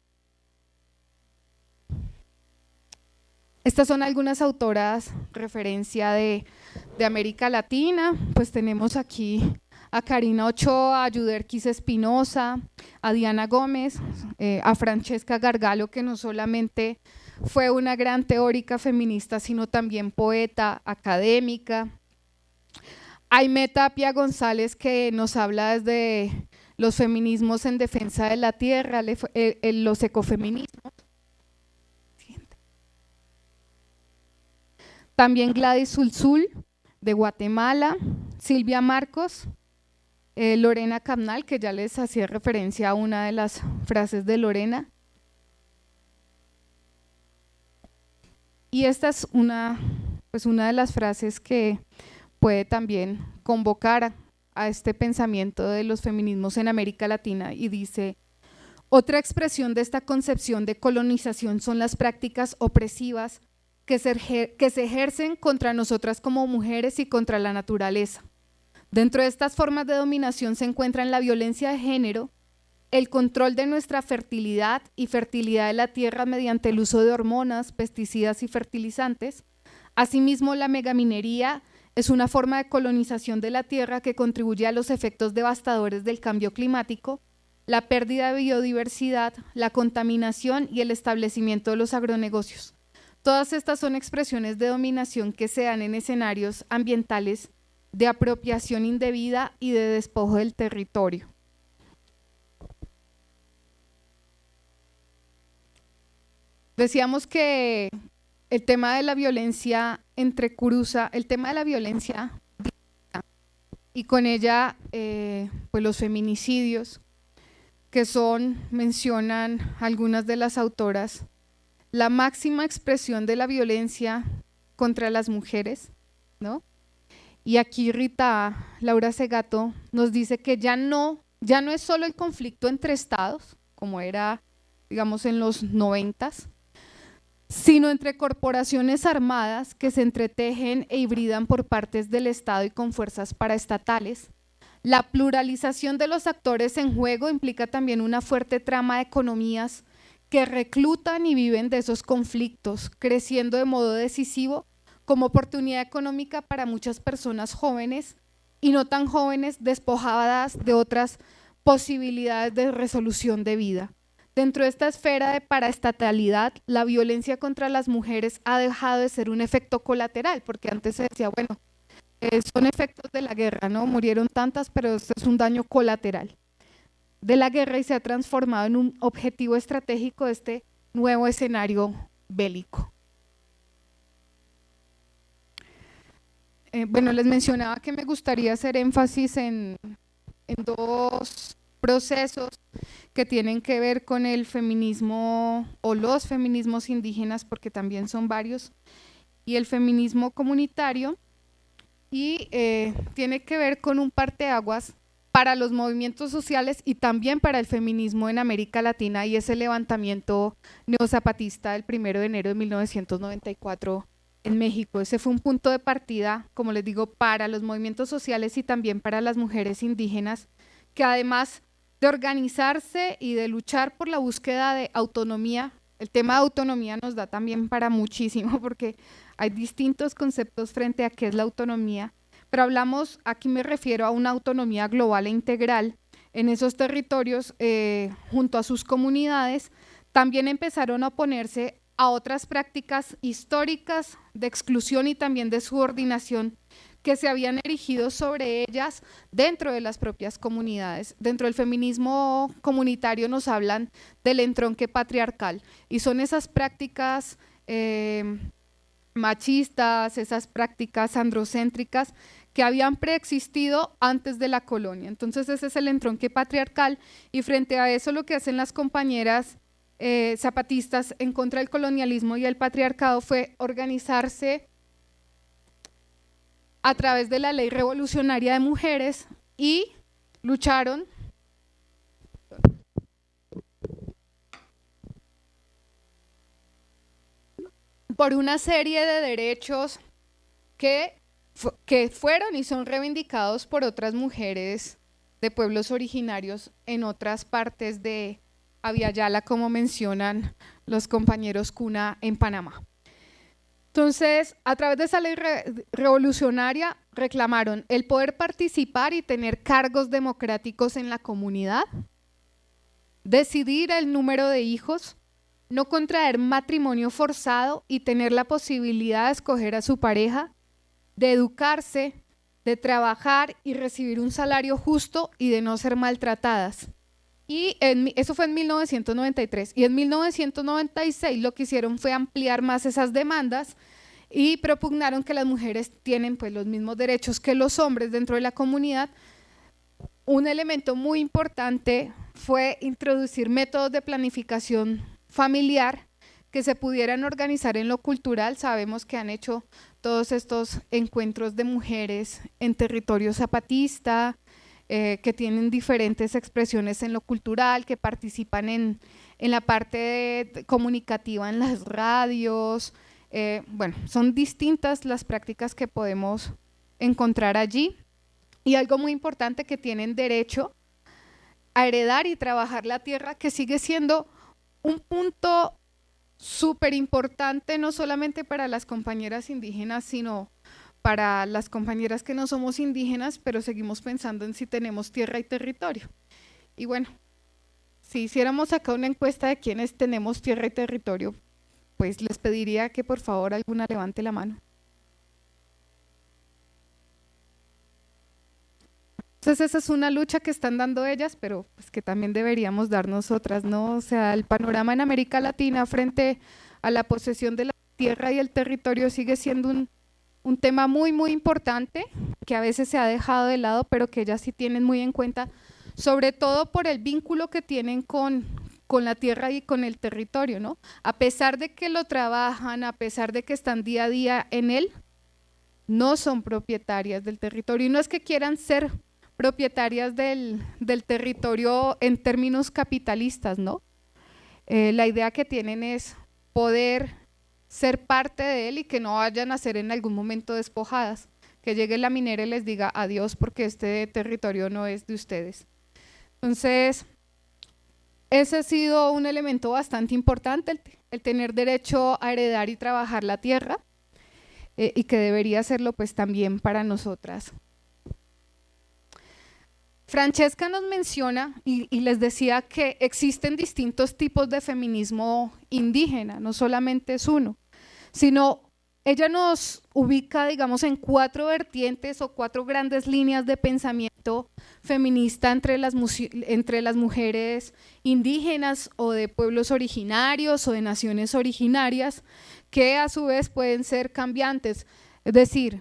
Estas son algunas autoras referencia de América Latina. Pues tenemos aquí a Karina Ochoa, a Yuderquis Espinosa, a Diana Gómez, a Francesca Gargalo, que no solamente fue una gran teórica feminista, sino también poeta, académica. Aimé Tapia González, que nos habla desde los feminismos en defensa de la tierra, los ecofeminismos. También Gladys Zulzul, de Guatemala, Silvia Marcos, Lorena Cabnal, que ya les hacía referencia a una de las frases de Lorena. Y esta es una de las frases que puede también convocar a este pensamiento de los feminismos en América Latina, y dice: otra expresión de esta concepción de colonización son las prácticas opresivas que se ejercen contra nosotras como mujeres y contra la naturaleza. Dentro de estas formas de dominación se encuentran la violencia de género, el control de nuestra fertilidad y fertilidad de la tierra mediante el uso de hormonas, pesticidas y fertilizantes. Asimismo, la megaminería es una forma de colonización de la tierra que contribuye a los efectos devastadores del cambio climático, la pérdida de biodiversidad, la contaminación y el establecimiento de los agronegocios. Todas estas son expresiones de dominación que se dan en escenarios ambientales de apropiación indebida y de despojo del territorio. Decíamos que el tema de la violencia entrecruza el tema de la violencia y con ella pues los feminicidios, que mencionan algunas de las autoras, la máxima expresión de la violencia contra las mujeres, ¿no? Y aquí Laura Segato nos dice que ya no es solo el conflicto entre estados, como era, digamos, en los 90s, sino entre corporaciones armadas que se entretejen e hibridan por partes del Estado y con fuerzas paraestatales. La pluralización de los actores en juego implica también una fuerte trama de economías que reclutan y viven de esos conflictos, creciendo de modo decisivo como oportunidad económica para muchas personas jóvenes y no tan jóvenes, despojadas de otras posibilidades de resolución de vida. Dentro de esta esfera de paraestatalidad, la violencia contra las mujeres ha dejado de ser un efecto colateral, porque antes se decía, bueno, son efectos de la guerra, ¿no? Murieron tantas, pero esto es un daño colateral de la guerra, y se ha transformado en un objetivo estratégico de este nuevo escenario bélico. Bueno, les mencionaba que me gustaría hacer énfasis en dos procesos que tienen que ver con el feminismo o los feminismos indígenas, porque también son varios, y el feminismo comunitario, y tiene que ver con un parteaguas para los movimientos sociales y también para el feminismo en América Latina, y es el levantamiento neozapatista del 1 de enero de 1994 en México. Ese fue un punto de partida, como les digo, para los movimientos sociales y también para las mujeres indígenas, que además de organizarse y de luchar por la búsqueda de autonomía, el tema de autonomía nos da también para muchísimo, porque hay distintos conceptos frente a qué es la autonomía, pero hablamos, aquí me refiero a una autonomía global e integral en esos territorios junto a sus comunidades. También empezaron a oponerse a otras prácticas históricas de exclusión y también de subordinación que se habían erigido sobre ellas dentro de las propias comunidades. Dentro del feminismo comunitario nos hablan del entronque patriarcal, y son esas prácticas machistas, esas prácticas androcéntricas que habían preexistido antes de la colonia. Entonces ese es el entronque patriarcal, y frente a eso lo que hacen las compañeras zapatistas en contra del colonialismo y el patriarcado fue organizarse a través de la Ley Revolucionaria de Mujeres y lucharon por una serie de derechos que fueron y son reivindicados por otras mujeres de pueblos originarios en otras partes de Aviala, como mencionan los compañeros Cuna en Panamá. Entonces, a través de esa ley revolucionaria reclamaron el poder participar y tener cargos democráticos en la comunidad, decidir el número de hijos, no contraer matrimonio forzado y tener la posibilidad de escoger a su pareja, de educarse, de trabajar y recibir un salario justo y de no ser maltratadas. Y eso fue en 1993, y en 1996 lo que hicieron fue ampliar más esas demandas y propugnaron que las mujeres tienen pues los mismos derechos que los hombres dentro de la comunidad. Un elemento muy importante fue introducir métodos de planificación familiar que se pudieran organizar en lo cultural. Sabemos que han hecho todos estos encuentros de mujeres en territorio zapatista, que tienen diferentes expresiones en lo cultural, que participan en la parte comunicativa en las radios. Bueno, son distintas las prácticas que podemos encontrar allí, y algo muy importante, que tienen derecho a heredar y trabajar la tierra, que sigue siendo un punto súper importante, no solamente para las compañeras indígenas, sino para las compañeras que no somos indígenas, pero seguimos pensando en si tenemos tierra y territorio. Y bueno, si hiciéramos acá una encuesta de quienes tenemos tierra y territorio, pues les pediría que por favor alguna levante la mano. Entonces esa es una lucha que están dando ellas, pero pues que también deberíamos dar nosotras, ¿no? O sea, el panorama en América Latina frente a la posesión de la tierra y el territorio sigue siendo un tema muy, muy importante, que a veces se ha dejado de lado, pero que ellas sí tienen muy en cuenta, sobre todo por el vínculo que tienen con la tierra y con el territorio, ¿no? A pesar de que lo trabajan, a pesar de que están día a día en él, no son propietarias del territorio, y no es que quieran ser propietarias del territorio en términos capitalistas, ¿no? La idea que tienen es poder ser parte de él y que no vayan a ser en algún momento despojadas, que llegue la minera y les diga adiós porque este territorio no es de ustedes. Entonces, ese ha sido un elemento bastante importante, el tener derecho a heredar y trabajar la tierra, y que debería serlo pues también para nosotras. Francesca nos menciona y les decía que existen distintos tipos de feminismo indígena, no solamente es uno, sino ella nos ubica, digamos, en 4 vertientes o 4 grandes líneas de pensamiento feminista entre las mujeres indígenas o de pueblos originarios o de naciones originarias, que a su vez pueden ser cambiantes. Es decir,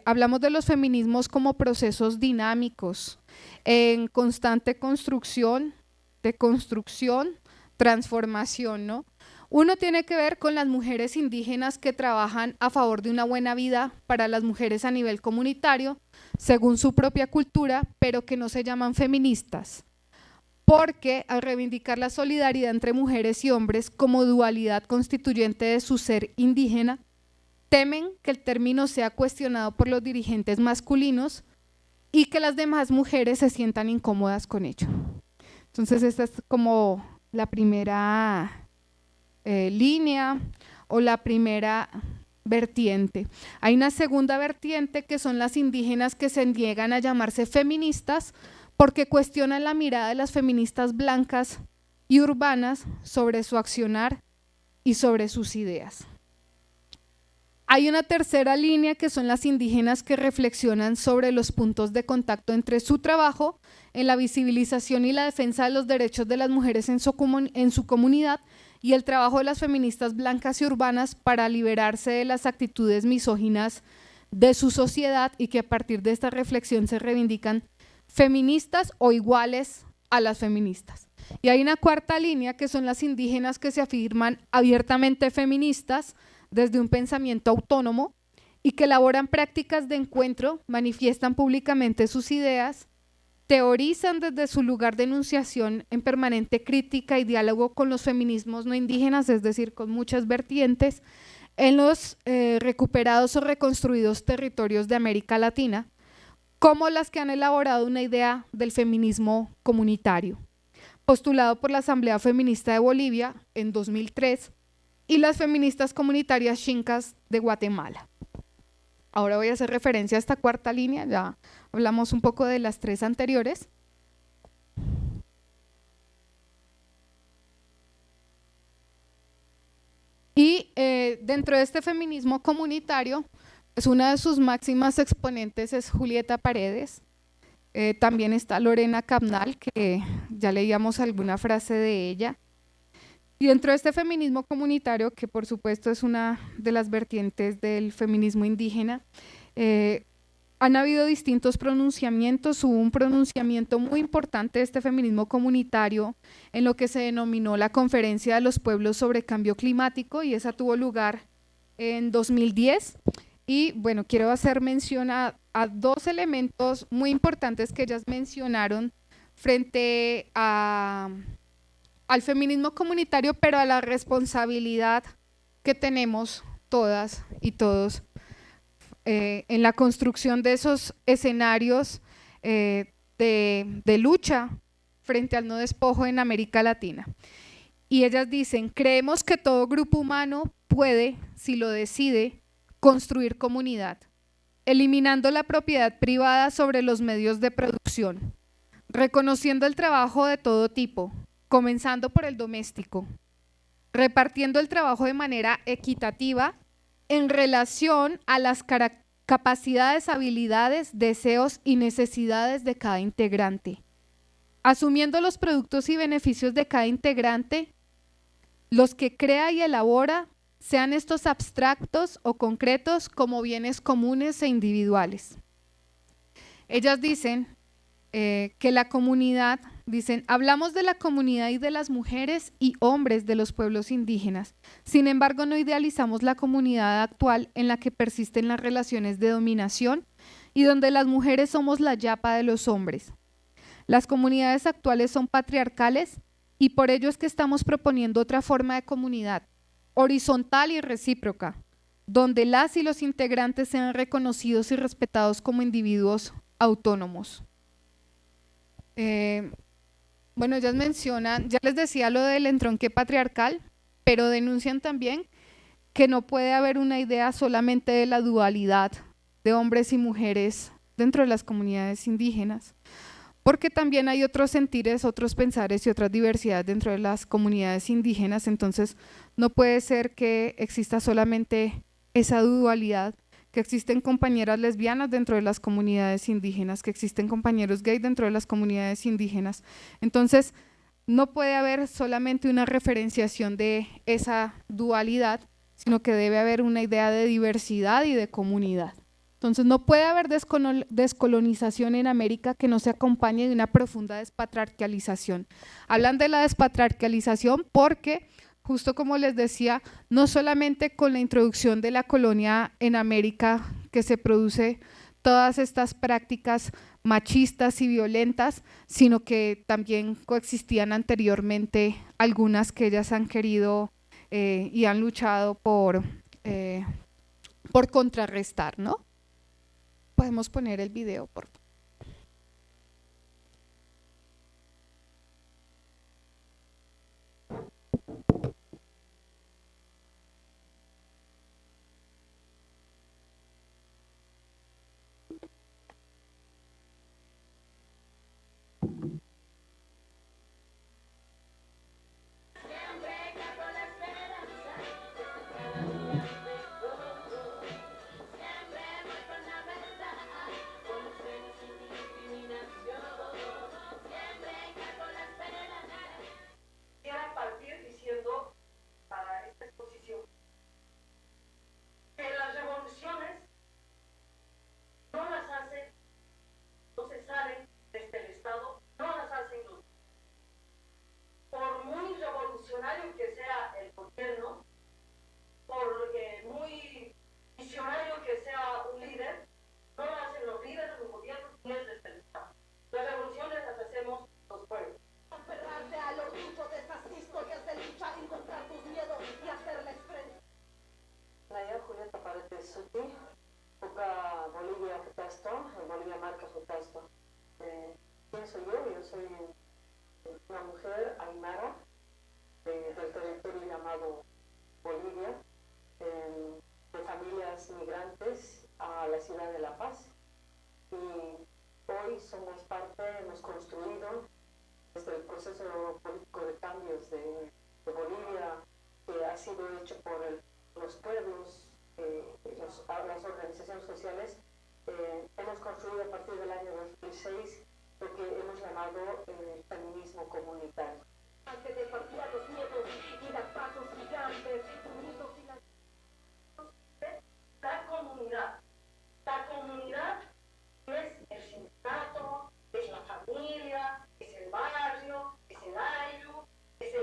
hablamos de los feminismos como procesos dinámicos, en constante construcción, deconstrucción, transformación, ¿no? Uno tiene que ver con las mujeres indígenas que trabajan a favor de una buena vida para las mujeres a nivel comunitario, según su propia cultura, pero que no se llaman feministas, porque al reivindicar la solidaridad entre mujeres y hombres como dualidad constituyente de su ser indígena, temen que el término sea cuestionado por los dirigentes masculinos y que las demás mujeres se sientan incómodas con ello. Entonces esta es como la primera línea o la primera vertiente. Hay una segunda vertiente, que son las indígenas que se niegan a llamarse feministas porque cuestionan la mirada de las feministas blancas y urbanas sobre su accionar y sobre sus ideas. Hay una tercera línea que son las indígenas que reflexionan sobre los puntos de contacto entre su trabajo en la visibilización y la defensa de los derechos de las mujeres en su comunidad y el trabajo de las feministas blancas y urbanas para liberarse de las actitudes misóginas de su sociedad y que a partir de esta reflexión se reivindican feministas o iguales a las feministas. Y hay una cuarta línea que son las indígenas que se afirman abiertamente feministas desde un pensamiento autónomo y que elaboran prácticas de encuentro, manifiestan públicamente sus ideas, teorizan desde su lugar de enunciación en permanente crítica y diálogo con los feminismos no indígenas, es decir, con muchas vertientes, en los recuperados o reconstruidos territorios de América Latina, como las que han elaborado una idea del feminismo comunitario, postulado por la Asamblea Feminista de Bolivia en 2003 y las feministas comunitarias xincas de Guatemala. Ahora voy a hacer referencia a esta cuarta línea, ya hablamos un poco de las tres anteriores. Y dentro de este feminismo comunitario, pues una de sus máximas exponentes es Julieta Paredes. También está Lorena Cabnal, que ya leíamos alguna frase de ella. Y dentro de este feminismo comunitario, que por supuesto es una de las vertientes del feminismo indígena, han habido distintos pronunciamientos. Hubo un pronunciamiento muy importante de este feminismo comunitario en lo que se denominó la Conferencia de los Pueblos sobre Cambio Climático, y esa tuvo lugar en 2010. Y bueno, quiero hacer mención a dos elementos muy importantes que ellas mencionaron frente al feminismo comunitario, pero a la responsabilidad que tenemos todas y todos en la construcción de esos escenarios de lucha frente al no despojo en América Latina. Y ellas dicen: creemos que todo grupo humano puede, si lo decide, construir comunidad, eliminando la propiedad privada sobre los medios de producción, reconociendo el trabajo de todo tipo, comenzando por el doméstico, repartiendo el trabajo de manera equitativa en relación a las capacidades, habilidades, deseos y necesidades de cada integrante, asumiendo los productos y beneficios de cada integrante, los que crea y elabora, sean estos abstractos o concretos como bienes comunes e individuales. Ellas dicen que la comunidad, hablamos de la comunidad y de las mujeres y hombres de los pueblos indígenas. Sin embargo, no idealizamos la comunidad actual en la que persisten las relaciones de dominación y donde las mujeres somos la yapa de los hombres. Las comunidades actuales son patriarcales y por ello es que estamos proponiendo otra forma de comunidad, horizontal y recíproca, donde las y los integrantes sean reconocidos y respetados como individuos autónomos. Bueno, ellas mencionan, ya les decía lo del entronque patriarcal, pero denuncian también que no puede haber una idea solamente de la dualidad de hombres y mujeres dentro de las comunidades indígenas, porque también hay otros sentires, otros pensares y otras diversidades dentro de las comunidades indígenas. Entonces no puede ser que exista solamente esa dualidad, que existen compañeras lesbianas dentro de las comunidades indígenas, que existen compañeros gay dentro de las comunidades indígenas. Entonces no puede haber solamente una referenciación de esa dualidad, sino que debe haber una idea de diversidad y de comunidad. Entonces no puede haber descolonización en América que no se acompañe de una profunda despatriarcalización. Hablan de la despatriarcalización porque, justo como les decía, no solamente con la introducción de la colonia en América que se produce todas estas prácticas machistas y violentas, sino que también coexistían anteriormente algunas que ellas han querido y han luchado por contrarrestar, ¿no? Podemos poner el video, por favor. proceso político de cambios de Bolivia, que ha sido hecho por los pueblos, las organizaciones sociales, hemos construido a partir del año 2006 lo que hemos llamado feminismo comunitario. Antes de partir a los miedos y dar pasos gigantes, unidos y la comunidad. La comunidad es el sindicato, es la familia, es el barrio, es el ayu, es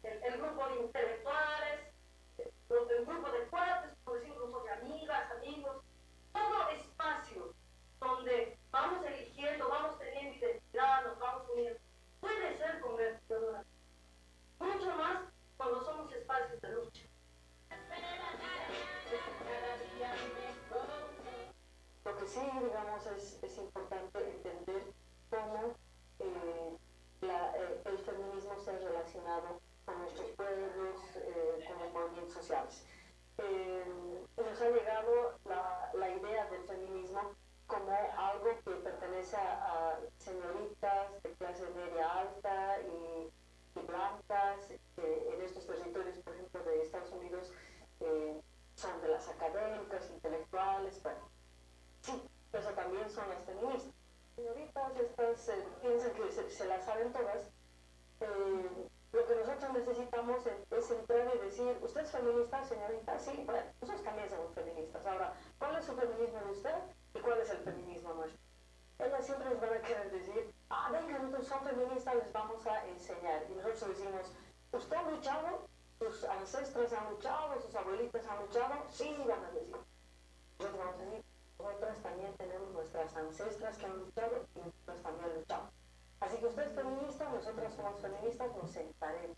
el grupo de intelectuales, el grupo de cuates, por decir, grupo de amigas, amigos, todo espacio donde vamos eligiendo, vamos teniendo identidad, nos vamos uniendo, puede ser convertido en una. Mucho más cuando somos espacios de lucha. Lo que sí, digamos, es importante entender cómo el feminismo se ha relacionado con nuestros pueblos, con los movimientos sociales. Nos ha llegado la idea del feminismo como algo que pertenece a señoritas de clase media alta y blancas, en estos territorios, por ejemplo, de Estados Unidos, son de las académicas, intelectuales, bueno, sí, pero también son las feministas. Señoritas, estas piensan que se las saben todas. Lo que nosotros necesitamos es entrar y decir, ¿usted es feminista, señorita? Sí, bueno, nosotros también somos feministas. Ahora, ¿cuál es su feminismo de usted y cuál es el feminismo nuestro? Ellas siempre nos van a querer decir, venga, nosotros son feministas, les vamos a enseñar. Y nosotros decimos, ¿usted ha luchado? ¿Sus ancestras han luchado? ¿Sus abuelitas han luchado? Sí, van a decir. Nosotros vamos a decir, nosotras también tenemos nuestras ancestras que han luchado y nosotros también luchamos. Así que usted es feminista, nosotras somos feministas, nos sentaremos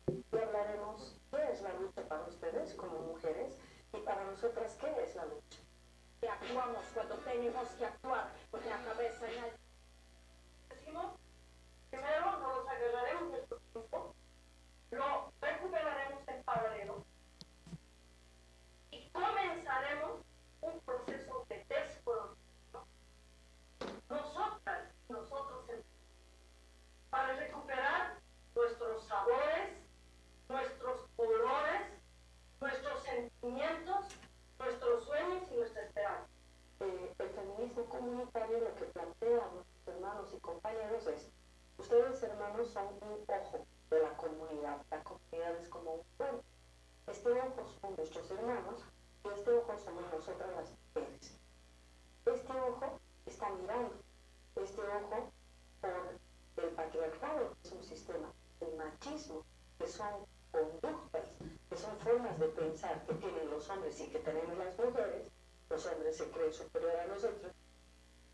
y hablaremos qué es la lucha para ustedes como mujeres y para nosotras qué es la lucha. Y actuamos cuando tenemos que actuar, porque la cabeza en el... Decimos, primero nos agarraremos nuestro tiempo, lo recuperaremos en paralelo y comenzaremos un proceso de descolonización. Nosotros, para recuperar nuestros sabores, nuestros colores, nuestros sentimientos, nuestros sueños y nuestra esperanza. El feminismo comunitario lo que plantea a nuestros hermanos y compañeros es, ustedes hermanos son un ojo de la comunidad es como un pueblo. Este ojo son nuestros hermanos y este ojo somos nosotras las mujeres. Este ojo está mirando, este ojo por el patriarcado, que es un sistema, el machismo, que son conductas, que son formas de pensar que tienen los hombres y que tenemos las mujeres. Los hombres se creen superiores a nosotros,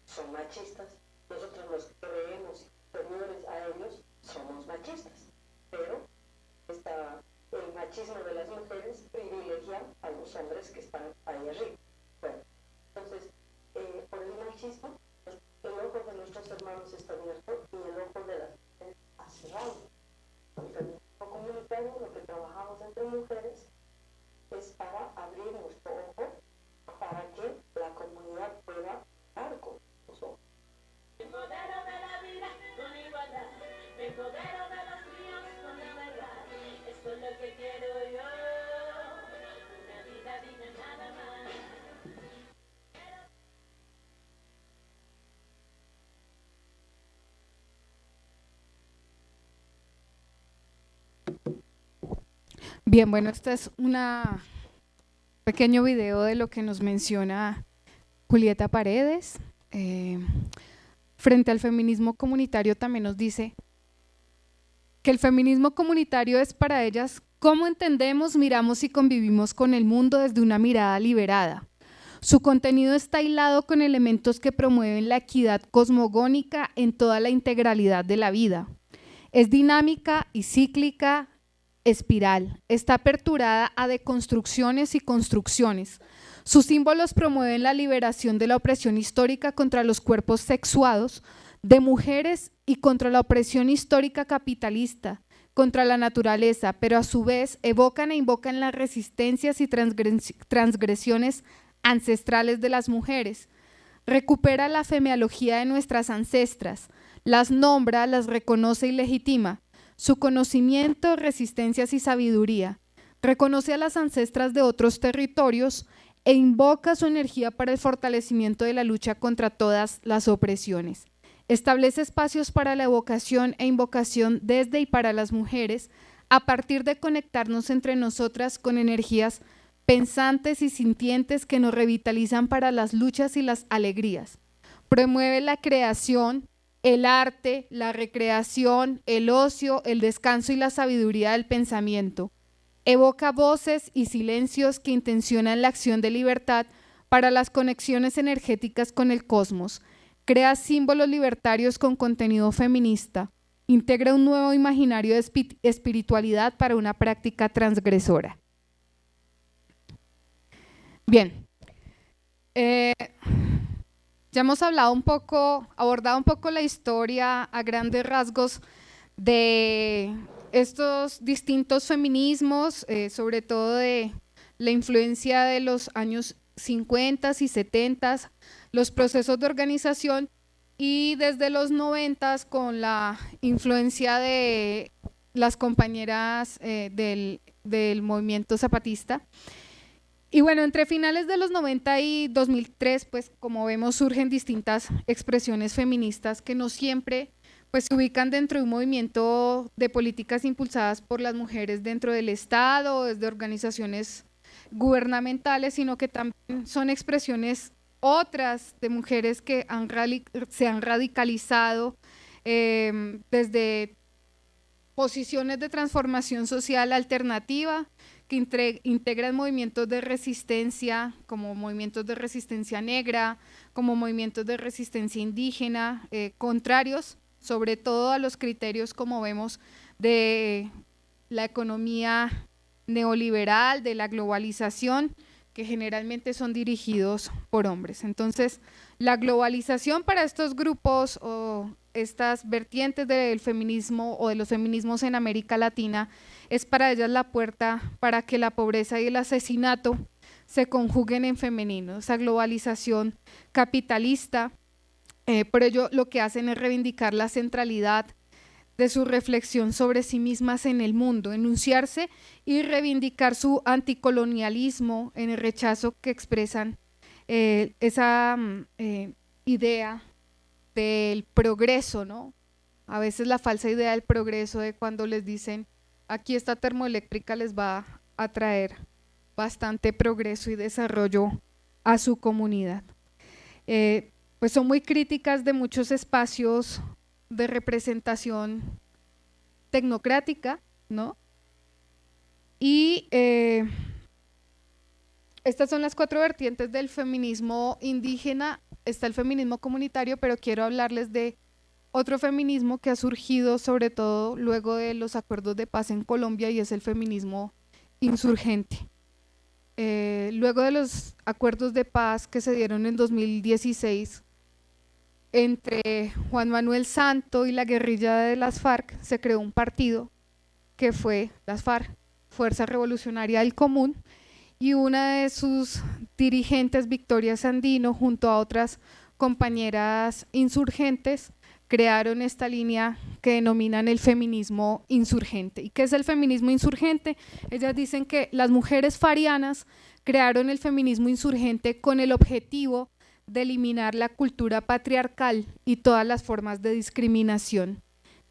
son machistas, nosotros nos creemos superiores a ellos, somos machistas, pero el machismo de las mujeres privilegia a los hombres que están ahí arriba. Bueno, entonces, por el machismo, el ojo de nuestros hermanos está abierto y el ojo de las mujeres está cerrado. El feminismo comunitario, lo que trabajamos entre mujeres, es para abrir nuestro ojo para que la comunidad pueda dar con los ojos. Me empodero de la vida con igualdad, me empodero de los míos con la verdad, esto es lo que quiero yo, una vida digna nada más. Bien, bueno, este es un pequeño video de lo que nos menciona Julieta Paredes. Frente al feminismo comunitario también nos dice que el feminismo comunitario es para ellas cómo entendemos, miramos y convivimos con el mundo desde una mirada liberada. Su contenido está hilado con elementos que promueven la equidad cosmogónica en toda la integralidad de la vida. Es dinámica y cíclica, espiral, está aperturada a deconstrucciones y construcciones. Sus símbolos promueven la liberación de la opresión histórica contra los cuerpos sexuados de mujeres y contra la opresión histórica capitalista, contra la naturaleza, pero a su vez evocan e invocan las resistencias y transgresiones ancestrales de las mujeres. Recupera la femiología de nuestras ancestras, las nombra, las reconoce y legitima. su conocimiento, resistencias y sabiduría. Reconoce a las ancestras de otros territorios e invoca su energía para el fortalecimiento de la lucha contra todas las opresiones. Establece espacios para la evocación e invocación desde y para las mujeres a partir de conectarnos entre nosotras con energías pensantes y sintientes que nos revitalizan para las luchas y las alegrías. Promueve la creación, el arte, la recreación, el ocio, el descanso y la sabiduría del pensamiento. Evoca voces y silencios que intencionan la acción de libertad para las conexiones energéticas con el cosmos. Crea símbolos libertarios con contenido feminista. Integra un nuevo imaginario de espiritualidad para una práctica transgresora. Bien, ya hemos abordado un poco la historia a grandes rasgos de estos distintos feminismos, sobre todo de la influencia de los años 50 y 70, los procesos de organización, y desde los 90 con la influencia de las compañeras del movimiento zapatista. Y bueno, entre finales de los 90 y 2003, pues como vemos, surgen distintas expresiones feministas que no siempre pues se ubican dentro de un movimiento de políticas impulsadas por las mujeres dentro del Estado o desde organizaciones gubernamentales, sino que también son expresiones otras de mujeres que se han radicalizado desde posiciones de transformación social alternativa, que integran movimientos de resistencia, como movimientos de resistencia negra, como movimientos de resistencia indígena, contrarios sobre todo a los criterios, como vemos, de la economía neoliberal, de la globalización, que generalmente son dirigidos por hombres. Entonces, la globalización para estos grupos o estas vertientes del feminismo o de los feminismos en América Latina es para ellas la puerta para que la pobreza y el asesinato se conjuguen en femenino. Esa globalización capitalista, por ello lo que hacen es reivindicar la centralidad de su reflexión sobre sí mismas en el mundo, enunciarse y reivindicar su anticolonialismo en el rechazo que expresan esa idea del progreso, ¿no? A veces la falsa idea del progreso de cuando les dicen aquí esta termoeléctrica les va a traer bastante progreso y desarrollo a su comunidad. Pues son muy críticas de muchos espacios de representación tecnocrática, ¿no? Y estas son las 4 vertientes del feminismo indígena. Está el feminismo comunitario, pero quiero hablarles de otro feminismo que ha surgido sobre todo luego de los acuerdos de paz en Colombia, y es el feminismo insurgente. Luego de los acuerdos de paz que se dieron en 2016 entre Juan Manuel Santo y la guerrilla de las FARC, se creó un partido que fue las FARC, Fuerza Revolucionaria del Común, y una de sus dirigentes, Victoria Sandino, junto a otras compañeras insurgentes, crearon esta línea que denominan el feminismo insurgente. ¿Y qué es el feminismo insurgente? Ellas dicen que las mujeres farianas crearon el feminismo insurgente con el objetivo de eliminar la cultura patriarcal y todas las formas de discriminación.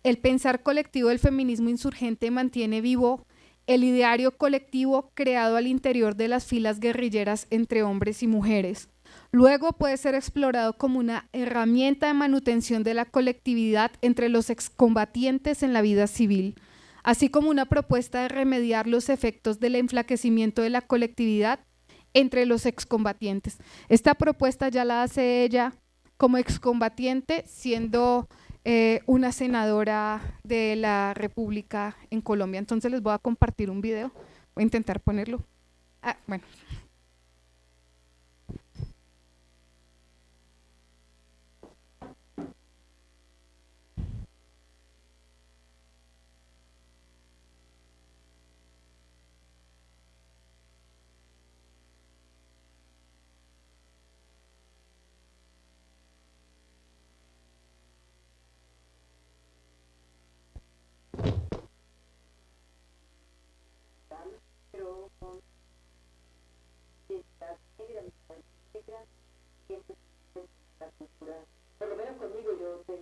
El pensar colectivo del feminismo insurgente mantiene vivo el ideario colectivo creado al interior de las filas guerrilleras entre hombres y mujeres. Luego puede ser explorado como una herramienta de manutención de la colectividad entre los excombatientes en la vida civil, así como una propuesta de remediar los efectos del enflaquecimiento de la colectividad entre los excombatientes. Esta propuesta ya la hace ella como excombatiente, siendo una senadora de la República en Colombia. Entonces les voy a compartir un video, voy a intentar ponerlo. Bueno.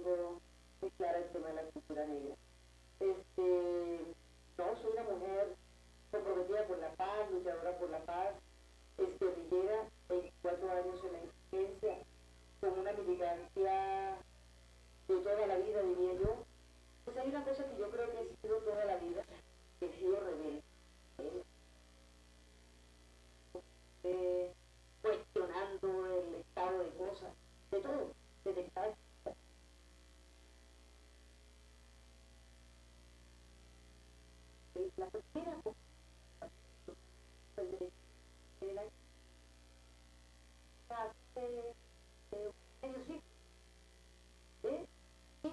tengo muy clara el tema de la cultura negra. No, soy una mujer comprometida por la paz, luchadora por la paz, guerrillera, 24 años en la insurgencia, con una militancia de toda la vida, diría yo. Pues hay una cosa que yo creo que he sido toda la vida, que he sido rebelde. Cuestionando el estado de cosas, de todo, desde cada la primera de la hace medio siglo, y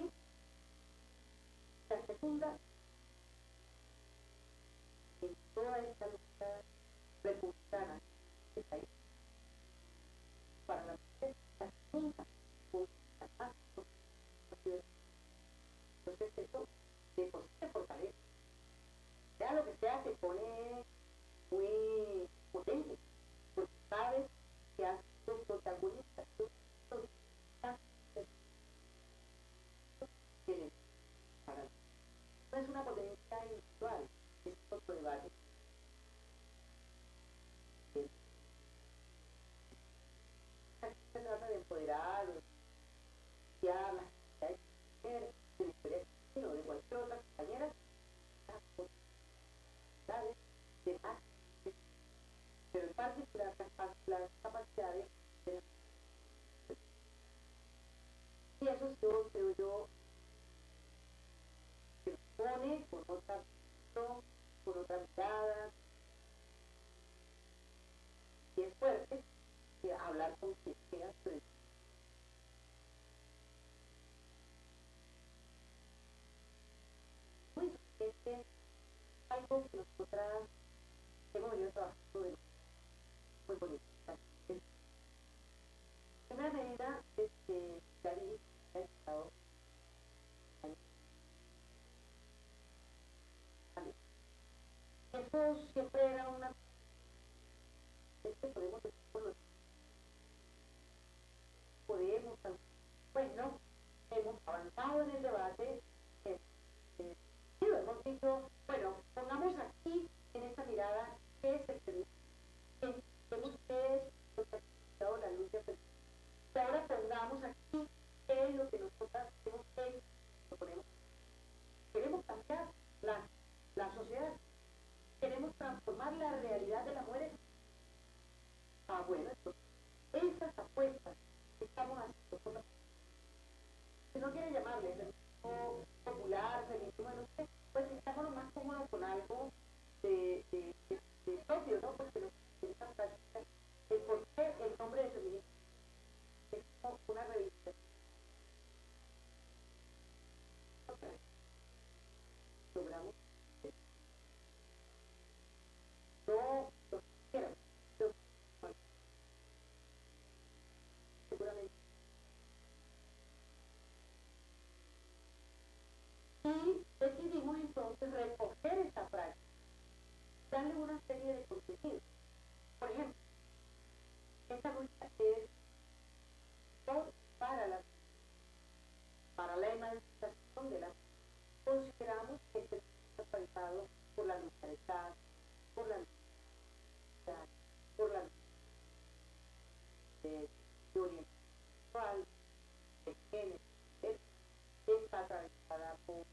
la segunda en toda esta lucha republicana del país para la mujer, la segunda la más entonces eso de por sí se fortalece. Sea lo que sea, se pone muy potente, porque sabes que has sido protagonista. No es una potencia individual, es otro debate. Aquí se trata de empoderar, de estudiar las actividades de mujer, de la historia o de cualquier otra compañera, de más, pero en parte las capacidades de y eso yo creo yo se pone con otra visión, con otra mirada, y es fuerte hablar con quien sea, pero muy es algo que nosotras hemos venido trabajando de muy bonito. En primera medida, ya dije que ha estado eso siempre era una podemos decirlo, podemos, bueno, hemos avanzado en el debate, y lo hemos dicho, bueno, pongamos aquí en esta mirada qué es el feminismo, vemos qué es lo que ha significado la lucha feminista. Y ahora pongamos aquí qué es lo que nosotras tenemos que proponemos. Queremos cambiar la sociedad, queremos transformar la realidad de la mujer. Bueno, entonces, esas apuestas que estamos haciendo, si no quiere llamarle feminismo popular, feminismo, no sé, pues estamos más cómodos con algo de propio, ¿no? Porque nos interesa práctica el por qué el nombre de feminismo es como una revista. Logramos no lo quisiera, pero seguramente. Y decidimos entonces recoger esa práctica, darle una serie de contenidos. Por ejemplo, esta lucha es para la emancipación de la mujer. Consideramos que este es actualizado por la lucha de clase, por la lucha, por la lucha de orientación sexual, de género, está atravesada por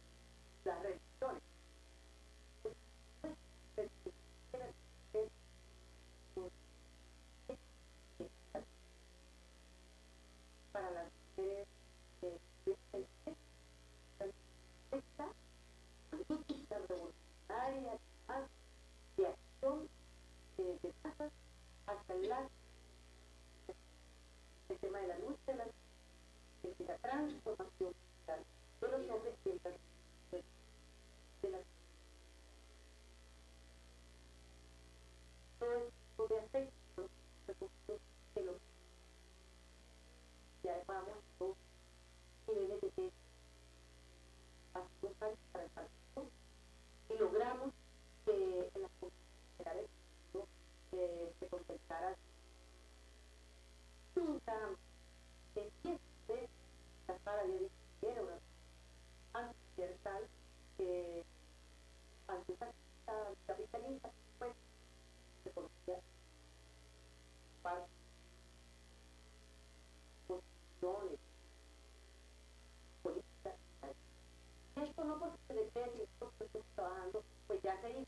no porque se le quede, sino porque estamos trabajando, pues ya se hizo.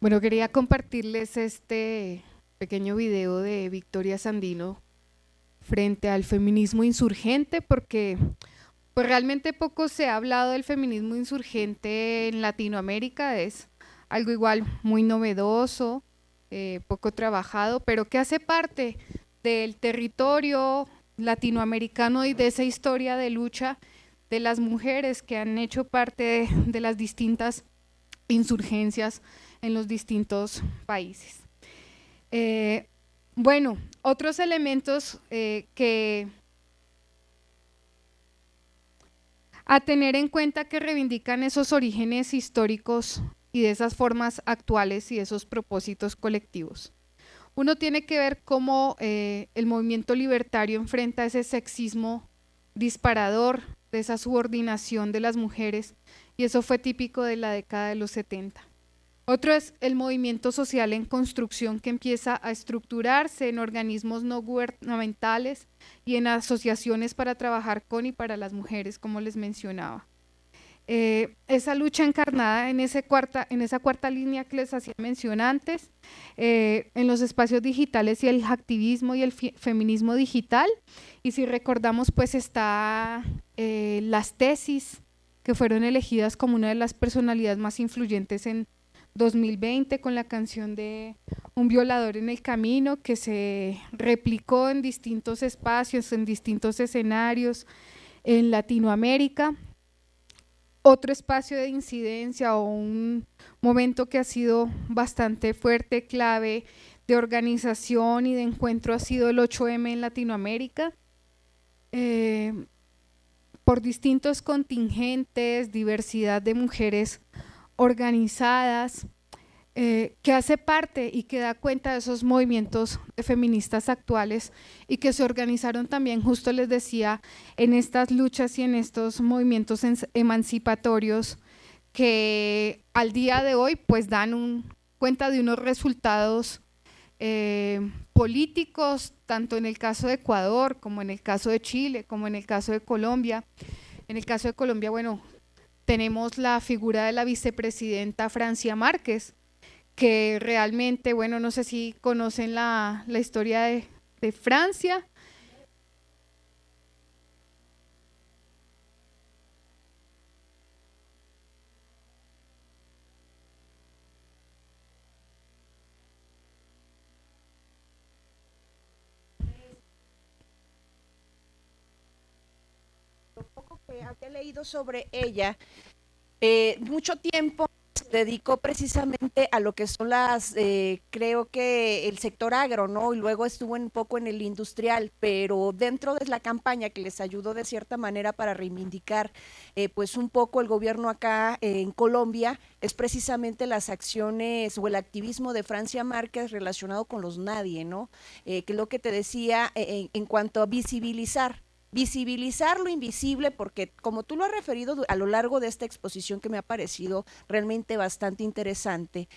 Bueno, quería compartirles este pequeño video de Victoria Sandino frente al feminismo insurgente, porque pues realmente poco se ha hablado del feminismo insurgente en Latinoamérica, es algo igual muy novedoso, poco trabajado, pero que hace parte del territorio latinoamericano y de esa historia de lucha de las mujeres que han hecho parte de las distintas insurgencias en los distintos países. Bueno, otros elementos que a tener en cuenta que reivindican esos orígenes históricos y de esas formas actuales y esos propósitos colectivos. Uno tiene que ver cómo el movimiento libertario enfrenta ese sexismo disparador, de esa subordinación de las mujeres, y eso fue típico de la década de los 70. Otro es el movimiento social en construcción, que empieza a estructurarse en organismos no gubernamentales y en asociaciones para trabajar con y para las mujeres, como les mencionaba. Esa lucha encarnada en esa cuarta línea que les hacía mención antes, en los espacios digitales y el activismo y el feminismo digital. Y si recordamos, pues está las tesis que fueron elegidas como una de las personalidades más influyentes en 2020 con la canción de Un violador en el camino, que se replicó en distintos espacios, en distintos escenarios en Latinoamérica. Otro espacio de incidencia o un momento que ha sido bastante fuerte, clave de organización y de encuentro ha sido el 8M en Latinoamérica, por distintos contingentes, diversidad de mujeres organizadas, que hace parte y que da cuenta de esos movimientos feministas actuales y que se organizaron también, justo les decía, en estas luchas y en estos movimientos emancipatorios que al día de hoy pues dan cuenta de unos resultados políticos, tanto en el caso de Ecuador como en el caso de Chile, como en el caso de Colombia. En el caso de Colombia, bueno, tenemos la figura de la vicepresidenta Francia Márquez, que realmente, bueno, no sé si conocen la historia de Francia. Lo poco que había leído sobre ella, mucho tiempo se dedicó precisamente a lo que son creo que el sector agro, ¿no? Y luego estuvo un poco en el industrial, pero dentro de la campaña que les ayudó de cierta manera para reivindicar pues un poco el gobierno acá en Colombia, es precisamente las acciones o el activismo de Francia Márquez relacionado con los nadie, ¿no? Que es lo que te decía en cuanto a visibilizar lo invisible, porque como tú lo has referido a lo largo de esta exposición que me ha parecido realmente bastante interesante,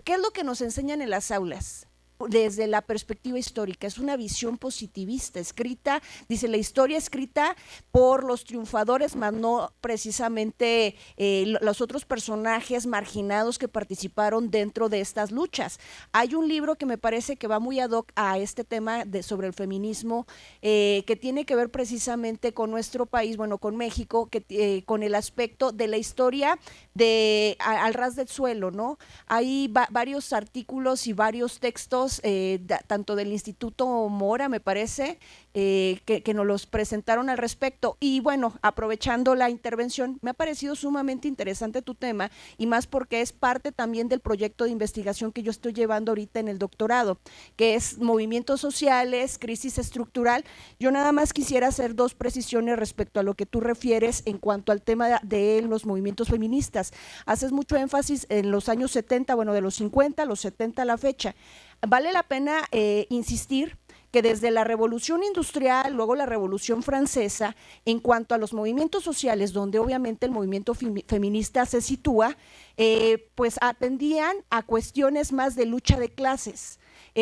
¿qué es lo que nos enseñan en las aulas? Desde la perspectiva histórica, es una visión positivista, escrita, dice la historia escrita por los triunfadores, más no precisamente los otros personajes marginados que participaron dentro de estas luchas. Hay un libro que me parece que va muy ad hoc a este tema sobre el feminismo, que tiene que ver precisamente con nuestro país, bueno, con México, con el aspecto de la historia al ras del suelo, ¿no? Hay varios artículos y varios textos, tanto del Instituto Mora, me parece, que nos los presentaron al respecto. Y bueno, aprovechando la intervención, me ha parecido sumamente interesante tu tema, y más porque es parte también del proyecto de investigación que yo estoy llevando ahorita en el doctorado, que es movimientos sociales, crisis estructural. Yo nada más quisiera hacer dos precisiones respecto a lo que tú refieres en cuanto al tema de los movimientos feministas. Haces mucho énfasis en los años 70, bueno, de los 50 a los 70 a la fecha. Vale la pena insistir que desde la Revolución Industrial, luego la Revolución Francesa, en cuanto a los movimientos sociales, donde obviamente el movimiento feminista se sitúa, pues atendían a cuestiones más de lucha de clases.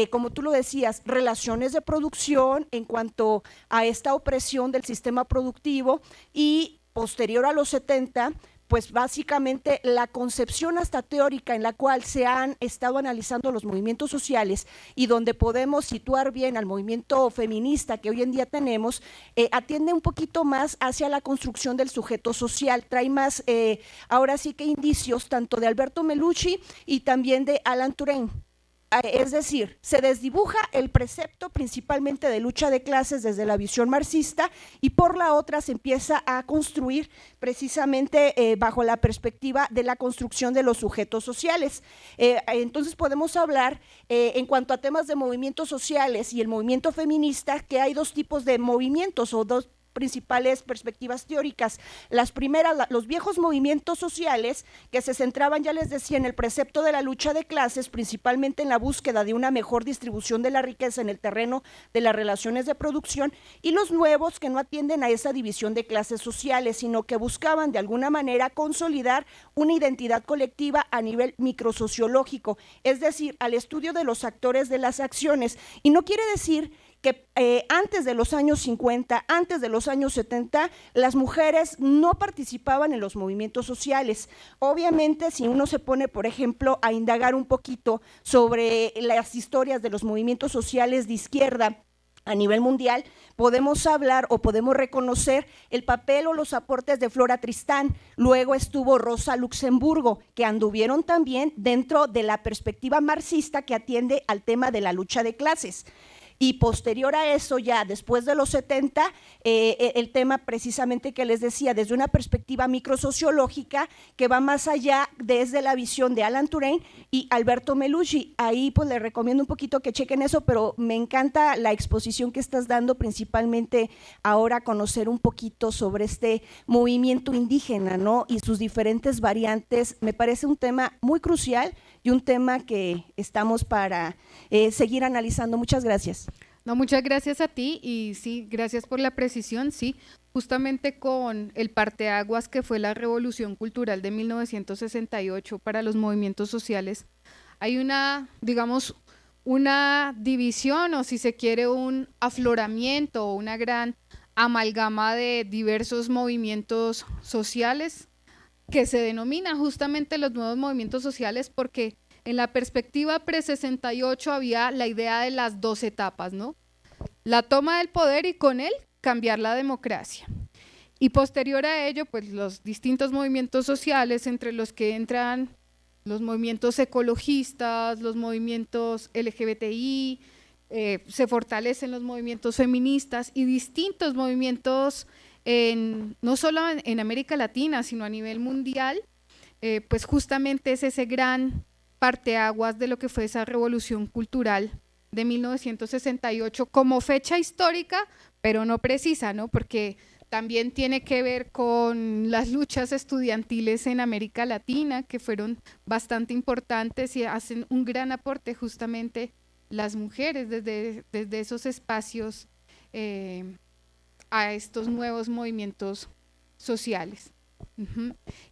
Como tú lo decías, relaciones de producción en cuanto a esta opresión del sistema productivo, y posterior a los 70, pues básicamente la concepción hasta teórica en la cual se han estado analizando los movimientos sociales y donde podemos situar bien al movimiento feminista que hoy en día tenemos, atiende un poquito más hacia la construcción del sujeto social, trae más, ahora sí que indicios tanto de Alberto Melucci y también de Alan Turing. Es decir, se desdibuja el precepto principalmente de lucha de clases desde la visión marxista, y por la otra se empieza a construir precisamente bajo la perspectiva de la construcción de los sujetos sociales. Entonces podemos hablar en cuanto a temas de movimientos sociales y el movimiento feminista, que hay dos tipos de movimientos o dos principales perspectivas teóricas. Las primeras, los viejos movimientos sociales que se centraban, ya les decía, en el precepto de la lucha de clases, principalmente en la búsqueda de una mejor distribución de la riqueza en el terreno de las relaciones de producción, y los nuevos que no atienden a esa división de clases sociales, sino que buscaban de alguna manera consolidar una identidad colectiva a nivel microsociológico, es decir, al estudio de los actores de las acciones. Y no quiere decir que antes de los años 50, antes de los años 70, las mujeres no participaban en los movimientos sociales. Obviamente, si uno se pone, por ejemplo, a indagar un poquito sobre las historias de los movimientos sociales de izquierda a nivel mundial, podemos hablar o podemos reconocer el papel o los aportes de Flora Tristán. Luego estuvo Rosa Luxemburgo, que anduvieron también dentro de la perspectiva marxista que atiende al tema de la lucha de clases. Y posterior a eso, ya después de los 70, el tema precisamente que les decía, desde una perspectiva microsociológica que va más allá desde la visión de Alan Turing y Alberto Melucci. Ahí pues les recomiendo un poquito que chequen eso, pero me encanta la exposición que estás dando, principalmente ahora conocer un poquito sobre este movimiento indígena, ¿no? Y sus diferentes variantes. Me parece un tema muy crucial y un tema que estamos para seguir analizando. Muchas gracias. No, muchas gracias a ti, y sí, gracias por la precisión. Sí, justamente con el parteaguas que fue la Revolución Cultural de 1968 para los movimientos sociales, hay una, digamos, una división, o si se quiere un afloramiento o una gran amalgama de diversos movimientos sociales que se denomina justamente los nuevos movimientos sociales, porque en la perspectiva pre-68 había la idea de las 2 etapas, ¿no? La toma del poder y con él cambiar la democracia. Y posterior a ello, pues los distintos movimientos sociales, entre los que entran los movimientos ecologistas, los movimientos LGBTI, se fortalecen los movimientos feministas y distintos movimientos no solo en América Latina, sino a nivel mundial, pues justamente es ese gran parteaguas de lo que fue esa revolución cultural de 1968 como fecha histórica, pero no precisa, ¿no? Porque también tiene que ver con las luchas estudiantiles en América Latina, que fueron bastante importantes y hacen un gran aporte justamente las mujeres desde esos espacios a estos nuevos movimientos sociales.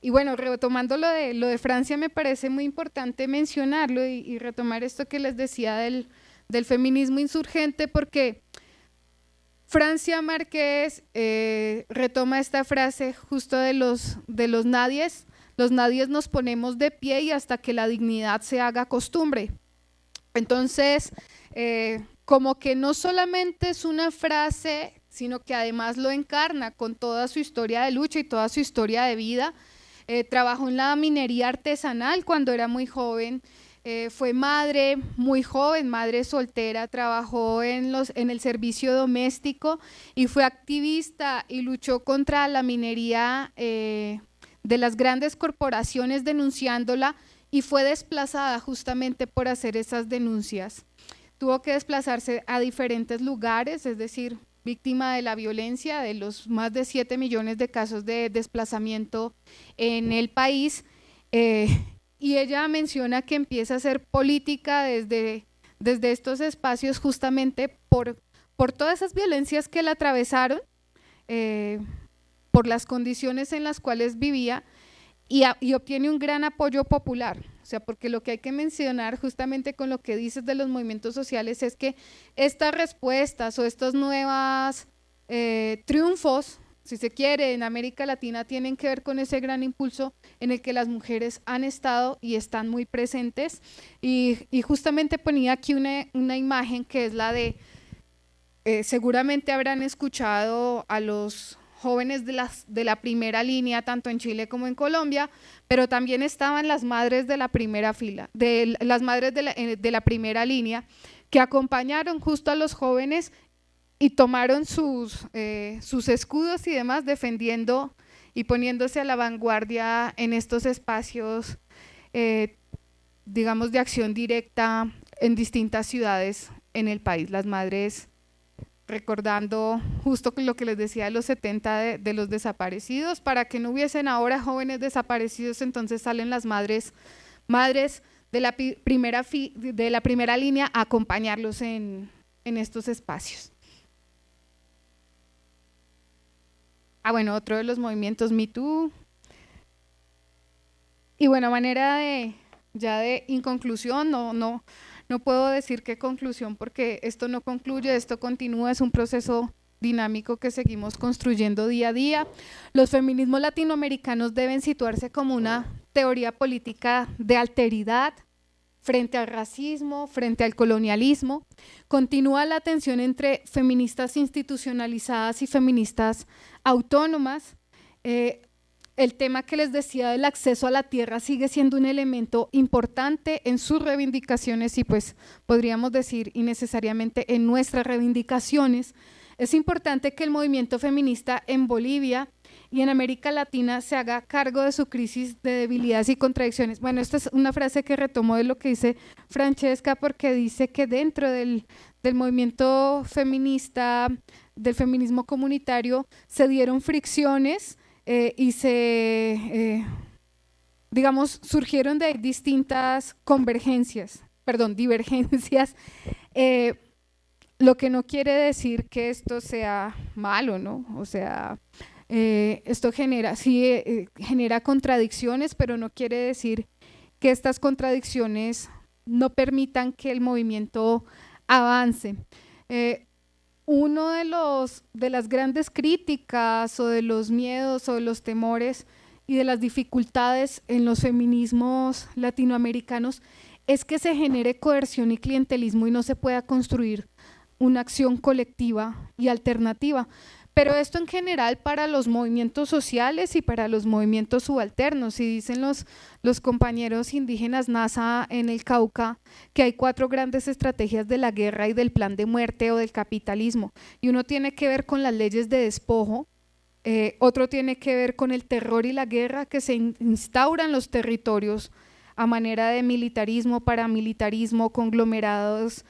Y bueno, retomando lo de Francia, me parece muy importante mencionarlo y retomar esto que les decía del feminismo insurgente, porque Francia Márquez retoma esta frase justo de los nadies. Los nadies nos ponemos de pie y hasta que la dignidad se haga costumbre. Entonces, como que no solamente es una frase, sino que además lo encarna con toda su historia de lucha y toda su historia de vida. Trabajó en la minería artesanal cuando era muy joven, fue madre muy joven, madre soltera, trabajó en el servicio doméstico y fue activista y luchó contra la minería de las grandes corporaciones, denunciándola, y fue desplazada justamente por hacer esas denuncias. Tuvo que desplazarse a diferentes lugares, es decir, víctima de la violencia, de los más de 7 millones de casos de desplazamiento en el país, y ella menciona que empieza a hacer política desde estos espacios justamente por por todas esas violencias que la atravesaron, por las condiciones en las cuales vivía, y obtiene un gran apoyo popular. O sea, porque lo que hay que mencionar justamente con lo que dices de los movimientos sociales es que estas respuestas o estos nuevos triunfos, si se quiere, en América Latina tienen que ver con ese gran impulso en el que las mujeres han estado y están muy presentes. Y justamente ponía aquí una imagen que es la de, seguramente habrán escuchado a los jóvenes de la primera línea, tanto en Chile como en Colombia, pero también estaban las madres de la primera fila, las madres de la primera línea, que acompañaron justo a los jóvenes y tomaron sus escudos y demás, defendiendo y poniéndose a la vanguardia en estos espacios, digamos, de acción directa en distintas ciudades en el país. Las madres, recordando justo lo que les decía de los 70 de los desaparecidos, para que no hubiesen ahora jóvenes desaparecidos, entonces salen las madres de la primera línea a acompañarlos en estos espacios. Bueno, otro de los movimientos Me Too. Y bueno, manera de inconclusión, no puedo decir qué conclusión, porque esto no concluye, esto continúa, es un proceso dinámico que seguimos construyendo día a día. Los feminismos latinoamericanos deben situarse como una teoría política de alteridad frente al racismo, frente al colonialismo. Continúa la tensión entre feministas institucionalizadas y feministas autónomas. El tema que les decía del acceso a la tierra sigue siendo un elemento importante en sus reivindicaciones y pues podríamos decir innecesariamente en nuestras reivindicaciones. Es importante que el movimiento feminista en Bolivia y en América Latina se haga cargo de su crisis de debilidades y contradicciones. Bueno, esta es una frase que retomo de lo que dice Francesca, porque dice que dentro del movimiento feminista, del feminismo comunitario, se dieron fricciones y digamos, surgieron de distintas divergencias, lo que no quiere decir que esto sea malo, ¿no? O sea, esto genera contradicciones, pero no quiere decir que estas contradicciones no permitan que el movimiento avance. Uno de las grandes críticas o de los miedos o de los temores y de las dificultades en los feminismos latinoamericanos es que se genere coerción y clientelismo y no se pueda construir una acción colectiva y alternativa. Pero esto en general para los movimientos sociales y para los movimientos subalternos. Y dicen los compañeros indígenas NASA en el Cauca que hay 4 grandes estrategias de la guerra y del plan de muerte o del capitalismo. Y uno tiene que ver con las leyes de despojo, otro tiene que ver con el terror y la guerra que se instauran los territorios a manera de militarismo, paramilitarismo, conglomerados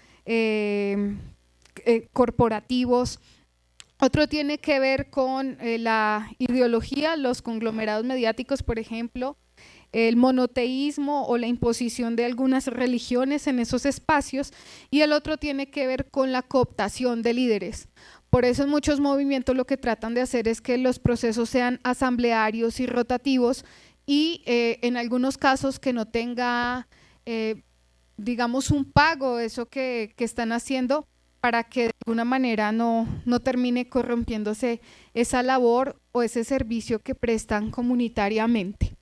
corporativos. Otro tiene que ver con la ideología, los conglomerados mediáticos, por ejemplo, el monoteísmo o la imposición de algunas religiones en esos espacios, y el otro tiene que ver con la cooptación de líderes. Por eso en muchos movimientos lo que tratan de hacer es que los procesos sean asamblearios y rotativos y en algunos casos que no tenga, digamos, un pago eso que están haciendo, para que de alguna manera no termine corrompiéndose esa labor o ese servicio que prestan comunitariamente.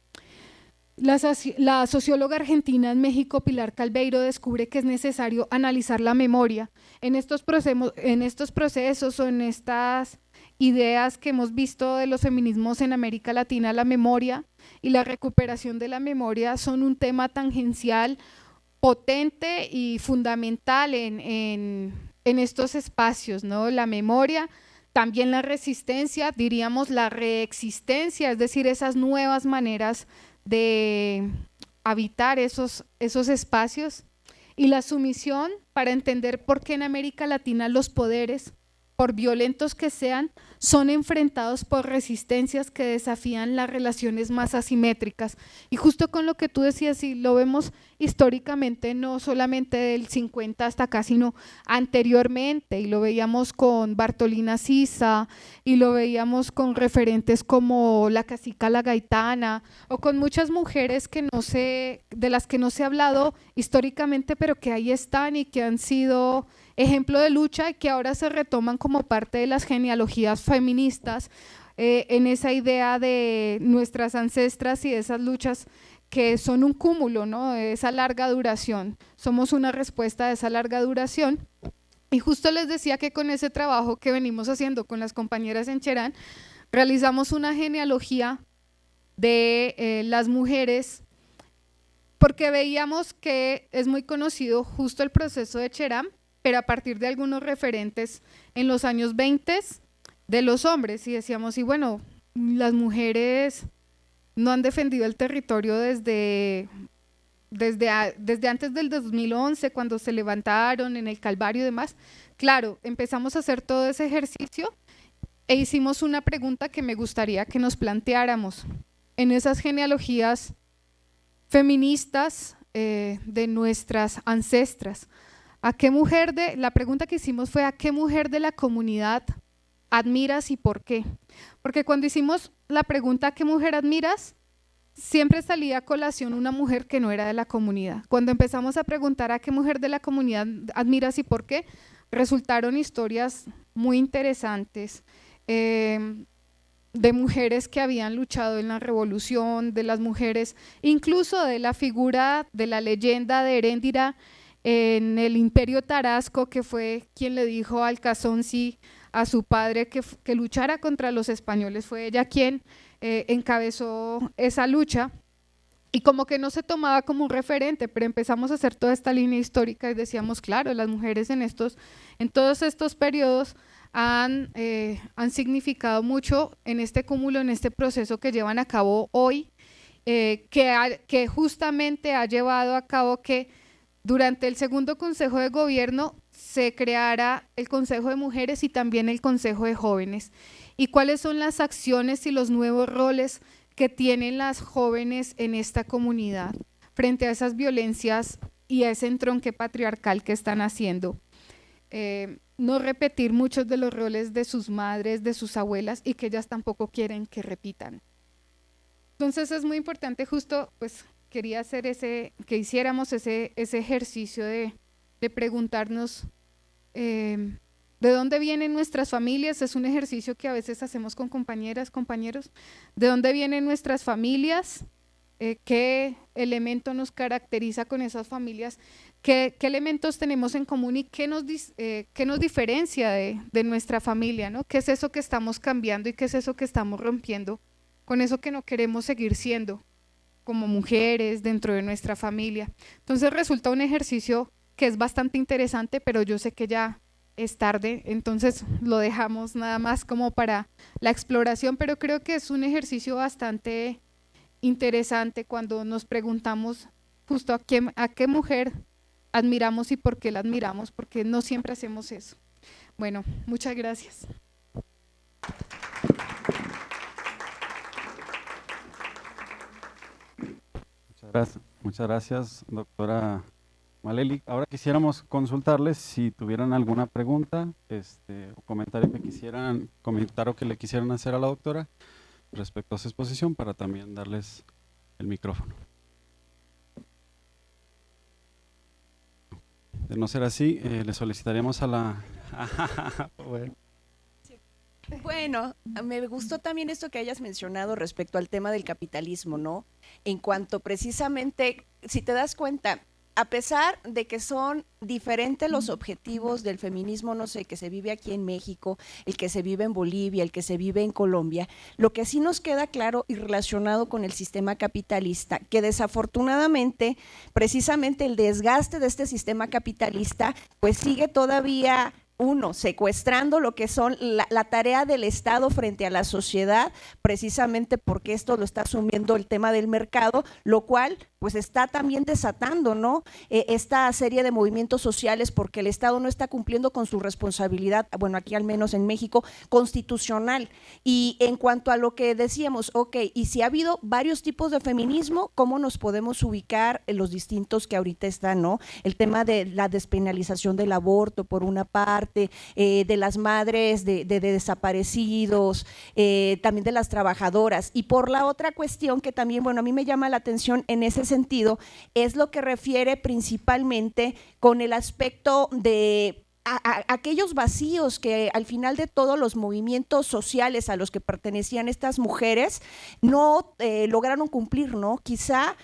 La socióloga argentina en México, Pilar Calveiro, descubre que es necesario analizar la memoria en estos procesos o en estas ideas que hemos visto de los feminismos en América Latina. La memoria y la recuperación de la memoria son un tema tangencial, potente y fundamental en estos espacios, ¿no? La memoria, también la resistencia, diríamos la reexistencia, es decir, esas nuevas maneras de habitar esos espacios, y la sumisión para entender por qué en América Latina los poderes, por violentos que sean, son enfrentados por resistencias que desafían las relaciones más asimétricas. Y justo con lo que tú decías, y lo vemos históricamente, no solamente del 50 hasta acá, sino anteriormente, y lo veíamos con Bartolina Sisa, y lo veíamos con referentes como la cacica La Gaitana, o con muchas mujeres que de las que no se ha hablado históricamente, pero que ahí están y que han sido ejemplo de lucha y que ahora se retoman como parte de las genealogías feministas, en esa idea de nuestras ancestras y de esas luchas que son un cúmulo, ¿no?, de esa larga duración. Somos una respuesta de esa larga duración. Y justo les decía que con ese trabajo que venimos haciendo con las compañeras en Cherán, realizamos una genealogía de las mujeres, porque veíamos que es muy conocido justo el proceso de Cherán, pero a partir de algunos referentes en los años 20 de los hombres, y decíamos, y bueno, las mujeres no han defendido el territorio desde antes del 2011, cuando se levantaron en el Calvario y demás. Claro, empezamos a hacer todo ese ejercicio e hicimos una pregunta que me gustaría que nos planteáramos en esas genealogías feministas de nuestras ancestras. La pregunta que hicimos fue: ¿a qué mujer de la comunidad admiras y por qué? Porque cuando hicimos la pregunta ¿a qué mujer admiras?, siempre salía a colación una mujer que no era de la comunidad. Cuando empezamos a preguntar ¿a qué mujer de la comunidad admiras y por qué?, resultaron historias muy interesantes, de mujeres que habían luchado en la revolución, de las mujeres, incluso de la figura de la leyenda de Heréndira en el Imperio Tarasco, que fue quien le dijo al Alcázonsi a su padre que luchara contra los españoles. Fue ella quien encabezó esa lucha, y como que no se tomaba como un referente, pero empezamos a hacer toda esta línea histórica y decíamos, claro, las mujeres en todos estos periodos han significado mucho en este cúmulo, en este proceso que llevan a cabo hoy, que justamente ha llevado a cabo que durante el segundo Consejo de Gobierno se creara el Consejo de Mujeres y también el Consejo de Jóvenes. ¿Y cuáles son las acciones y los nuevos roles que tienen las jóvenes en esta comunidad frente a esas violencias y a ese entronque patriarcal que están haciendo? No repetir muchos de los roles de sus madres, de sus abuelas, y que ellas tampoco quieren que repitan. Entonces es muy importante, justo pues quería hacer que hiciéramos ese ejercicio de preguntarnos de dónde vienen nuestras familias. Es un ejercicio que a veces hacemos con compañeras, compañeros. ¿De dónde vienen nuestras familias? ¿Qué elemento nos caracteriza con esas familias? ¿Qué elementos tenemos en común y qué nos diferencia de nuestra familia, ¿no? ¿Qué es eso que estamos cambiando y qué es eso que estamos rompiendo con eso que no queremos seguir siendo como mujeres dentro de nuestra familia? Entonces resulta un ejercicio que es bastante interesante, pero yo sé que ya es tarde, entonces lo dejamos nada más como para la exploración, pero creo que es un ejercicio bastante interesante cuando nos preguntamos justo a qué mujer admiramos y por qué la admiramos, porque no siempre hacemos eso. Bueno, muchas gracias. Muchas gracias, doctora Maleli. Ahora quisiéramos consultarles si tuvieran alguna pregunta o comentario que le quisieran hacer a la doctora respecto a su exposición, para también darles el micrófono. De no ser así, le solicitaríamos a la… Bueno, me gustó también esto que hayas mencionado respecto al tema del capitalismo, ¿no? En cuanto precisamente, si te das cuenta, a pesar de que son diferentes los objetivos del feminismo, no sé, que se vive aquí en México, el que se vive en Bolivia, el que se vive en Colombia, lo que sí nos queda claro y relacionado con el sistema capitalista, que desafortunadamente, precisamente el desgaste de este sistema capitalista, pues sigue todavía secuestrando lo que son la tarea del Estado frente a la sociedad, precisamente porque esto lo está asumiendo el tema del mercado, lo cual pues está también desatando, ¿no? Esta serie de movimientos sociales, porque el Estado no está cumpliendo con su responsabilidad, bueno, aquí al menos en México, constitucional. Y en cuanto a lo que decíamos, ok, y si ha habido varios tipos de feminismo, ¿cómo nos podemos ubicar en los distintos que ahorita están, ¿no? El tema de la despenalización del aborto, por una parte, de las madres de desaparecidos, también de las trabajadoras, y por la otra cuestión que también, bueno, a mí me llama la atención en ese sentido, es lo que refiere principalmente con el aspecto de aquellos vacíos que al final de todos los movimientos sociales a los que pertenecían estas mujeres no lograron cumplir, ¿no? Quizá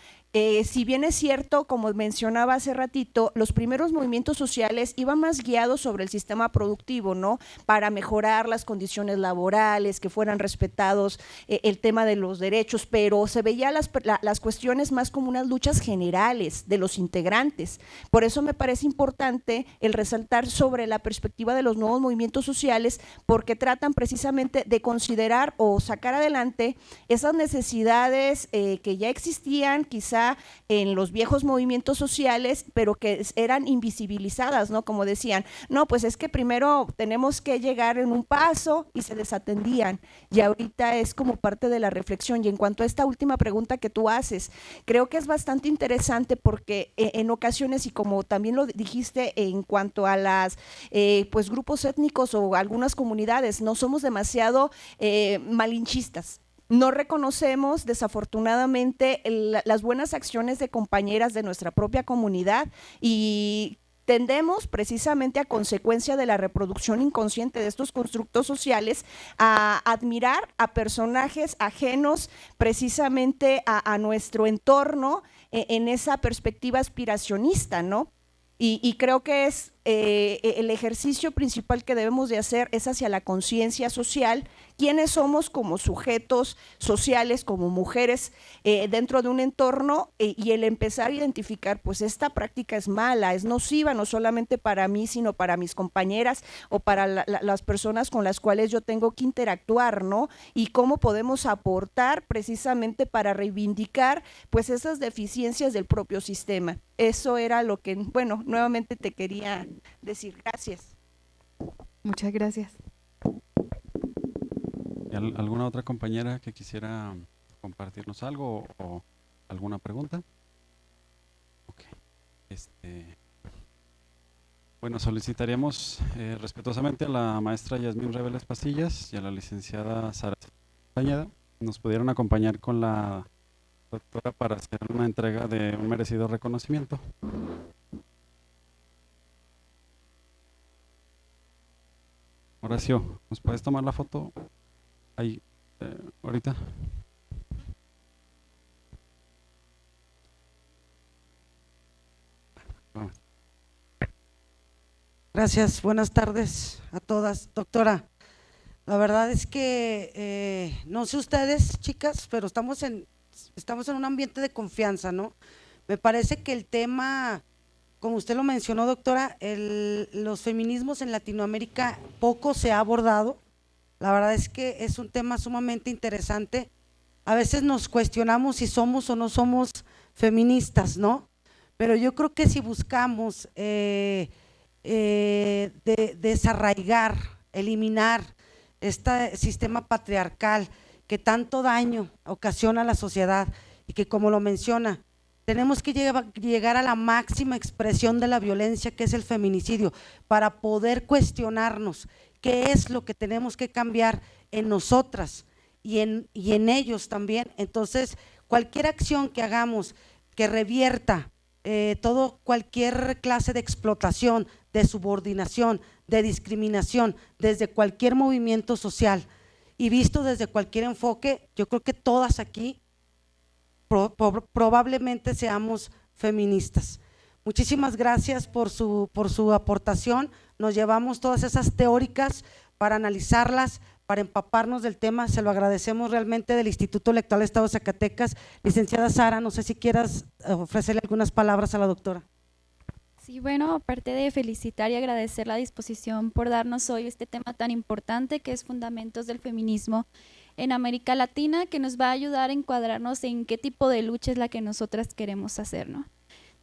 si bien es cierto, como mencionaba hace ratito, los primeros movimientos sociales iban más guiados sobre el sistema productivo, ¿no? Para mejorar las condiciones laborales, que fueran respetados el tema de los derechos, pero se veía las cuestiones más como unas luchas generales de los integrantes. Por eso me parece importante el resaltar sobre la perspectiva de los nuevos movimientos sociales, porque tratan precisamente de considerar o sacar adelante esas necesidades que ya existían, quizá en los viejos movimientos sociales, pero que eran invisibilizadas, ¿no? Como decían, no, pues es que primero tenemos que llegar en un paso y se desatendían, y ahorita es como parte de la reflexión. Y en cuanto a esta última pregunta que tú haces, creo que es bastante interesante porque en ocasiones, y como también lo dijiste en cuanto a las pues grupos étnicos o algunas comunidades, no somos demasiado malinchistas. No reconocemos, desafortunadamente, las buenas acciones de compañeras de nuestra propia comunidad, y tendemos precisamente, a consecuencia de la reproducción inconsciente de estos constructos sociales, a admirar a personajes ajenos precisamente a nuestro entorno en esa perspectiva aspiracionista, ¿no? Y creo que es el ejercicio principal que debemos de hacer es hacia la conciencia social, quiénes somos como sujetos sociales, como mujeres dentro de un entorno, y el empezar a identificar, pues esta práctica es mala, es nociva, no solamente para mí, sino para mis compañeras o para las personas con las cuales yo tengo que interactuar, ¿no? Y cómo podemos aportar precisamente para reivindicar pues esas deficiencias del propio sistema. Eso era lo que, bueno, nuevamente te quería decir. Gracias. Muchas gracias. ¿Alguna otra compañera que quisiera compartirnos algo o alguna pregunta? Okay. Bueno, solicitaríamos respetuosamente a la maestra Yasmín Reveles Pasillas y a la licenciada Sara Castañeda nos pudieran acompañar con la doctora para hacer una entrega de un merecido reconocimiento. Horacio, ¿nos puedes tomar la foto ahí ahorita? Vamos. Gracias, buenas tardes a todas. Doctora, la verdad es que no sé ustedes, chicas, pero estamos en un ambiente de confianza, ¿no? Me parece que el tema, como usted lo mencionó, doctora, los feminismos en Latinoamérica poco se ha abordado. La verdad es que es un tema sumamente interesante. A veces nos cuestionamos si somos o no somos feministas, ¿no? Pero yo creo que si buscamos desarraigar, eliminar este sistema patriarcal que tanto daño ocasiona a la sociedad, y que, como lo menciona, tenemos que llegar a la máxima expresión de la violencia, que es el feminicidio, para poder cuestionarnos qué es lo que tenemos que cambiar en nosotras y en ellos también. Entonces, cualquier acción que hagamos que revierta cualquier clase de explotación, de subordinación, de discriminación, desde cualquier movimiento social y visto desde cualquier enfoque, yo creo que todas aquí probablemente seamos feministas. Muchísimas gracias por su aportación. Nos llevamos todas esas teóricas para analizarlas, para empaparnos del tema. Se lo agradecemos realmente del Instituto Electoral del Estado de Zacatecas. Licenciada Sara, no sé si quieras ofrecerle algunas palabras a la doctora. Sí, bueno, aparte de felicitar y agradecer la disposición por darnos hoy este tema tan importante que es Fundamentos del Feminismo en América Latina, que nos va a ayudar a encuadrarnos en qué tipo de lucha es la que nosotras queremos hacer, ¿no?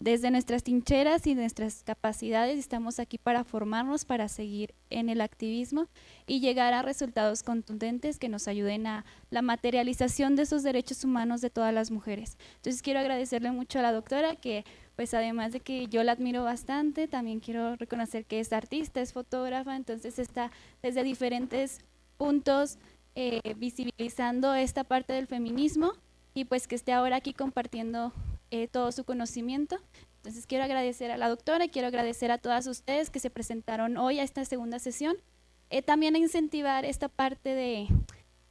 Desde nuestras trincheras y nuestras capacidades estamos aquí para formarnos, para seguir en el activismo y llegar a resultados contundentes que nos ayuden a la materialización de esos derechos humanos de todas las mujeres. Entonces quiero agradecerle mucho a la doctora que pues además de que yo la admiro bastante, también quiero reconocer que es artista, es fotógrafa, entonces está desde diferentes puntos visibilizando esta parte del feminismo y pues que esté ahora aquí compartiendo todo su conocimiento. Entonces quiero agradecer a la doctora, quiero agradecer a todas ustedes que se presentaron hoy a esta segunda sesión, también a incentivar esta parte de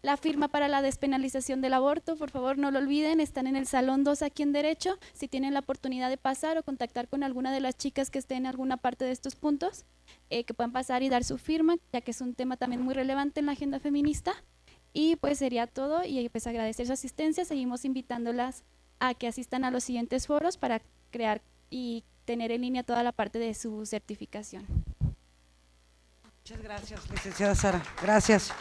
la firma para la despenalización del aborto. Por favor no lo olviden, están en el Salón 2 aquí en Derecho, si tienen la oportunidad de pasar o contactar con alguna de las chicas que esté en alguna parte de estos puntos, que puedan pasar y dar su firma, ya que es un tema también muy relevante en la agenda feminista. Y pues sería todo, y pues agradecer su asistencia, seguimos invitándolas a que asistan a los siguientes foros para crear y tener en línea toda la parte de su certificación. Muchas gracias, licenciada Sara. Gracias.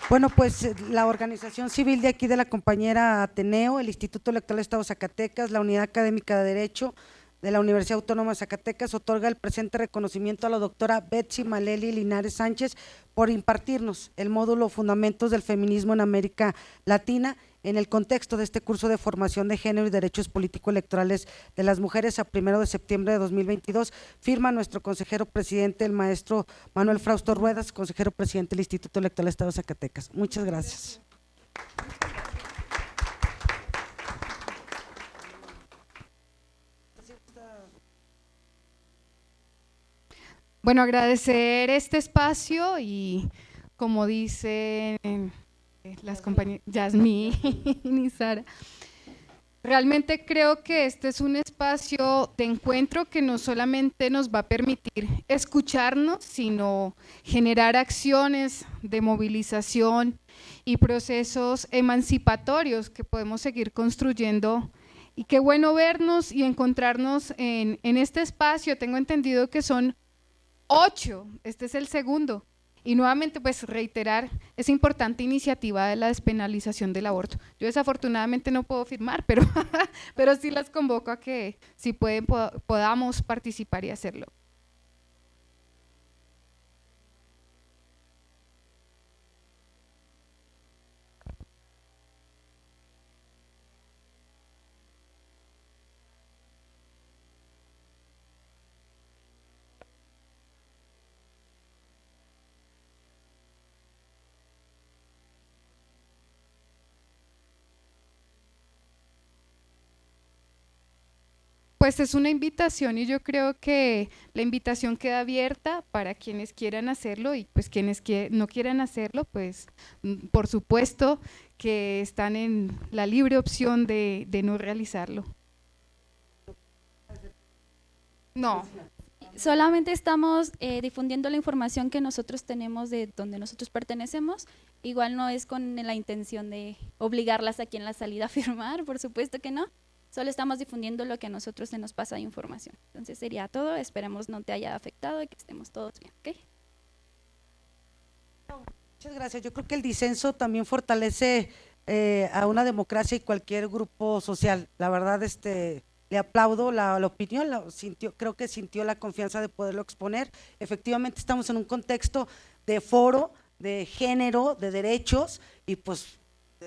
Bueno, pues la organización civil de aquí de la compañera Ateneo, el Instituto Electoral del Estado de Zacatecas, la Unidad Académica de Derecho de la Universidad Autónoma de Zacatecas otorga el presente reconocimiento a la doctora Betsy Maleli Linares Sánchez por impartirnos el módulo Fundamentos del Feminismo en América Latina en el contexto de este curso de formación de género y derechos político-electorales de las mujeres a 1 de septiembre de 2022. Firma nuestro consejero presidente, el maestro Manuel Frausto Ruedas, consejero presidente del Instituto Electoral del Estado de Zacatecas. Muchas gracias. Bueno, agradecer este espacio y como dicen las compañeras Yasmín y Sara, realmente creo que este es un espacio de encuentro que no solamente nos va a permitir escucharnos, sino generar acciones de movilización y procesos emancipatorios que podemos seguir construyendo. Y qué bueno vernos y encontrarnos en este espacio. Tengo entendido que son 8, este es el segundo. Y nuevamente pues reiterar esa importante iniciativa de la despenalización del aborto. Yo desafortunadamente no puedo firmar, pero sí las convoco a que si pueden podamos participar y hacerlo. Pues es una invitación y yo creo que la invitación queda abierta para quienes quieran hacerlo y pues quienes no quieran hacerlo, pues por supuesto que están en la libre opción de no realizarlo. No. Solamente estamos difundiendo la información que nosotros tenemos de donde nosotros pertenecemos. Igual no es con la intención de obligarlas aquí en la salida a firmar, por supuesto que no. Solo estamos difundiendo lo que a nosotros se nos pasa de información. Entonces sería todo, esperemos no te haya afectado y que estemos todos bien, ¿ok? Muchas gracias. Yo creo que el disenso también fortalece a una democracia y cualquier grupo social. La verdad, le aplaudo la opinión, creo que sintió la confianza de poderlo exponer. Efectivamente estamos en un contexto de foro, de género, de derechos y pues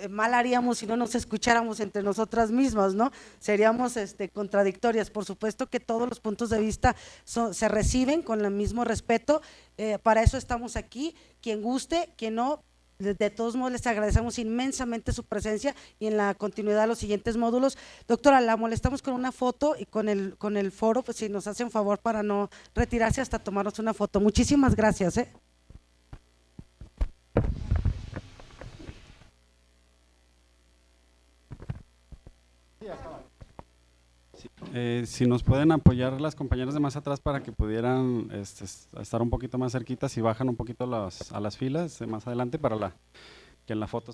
mal haríamos si no nos escucháramos entre nosotras mismas, ¿no? Seríamos contradictorias. Por supuesto que todos los puntos de vista se reciben con el mismo respeto, para eso estamos aquí, quien guste, quien no. De todos modos les agradecemos inmensamente su presencia y en la continuidad de los siguientes módulos. Doctora, la molestamos con una foto y con el foro, pues si nos hacen favor para no retirarse hasta tomarnos una foto. Muchísimas gracias. Si nos pueden apoyar las compañeras de más atrás para que pudieran estar un poquito más cerquitas y bajan un poquito a las filas de más adelante para que en la foto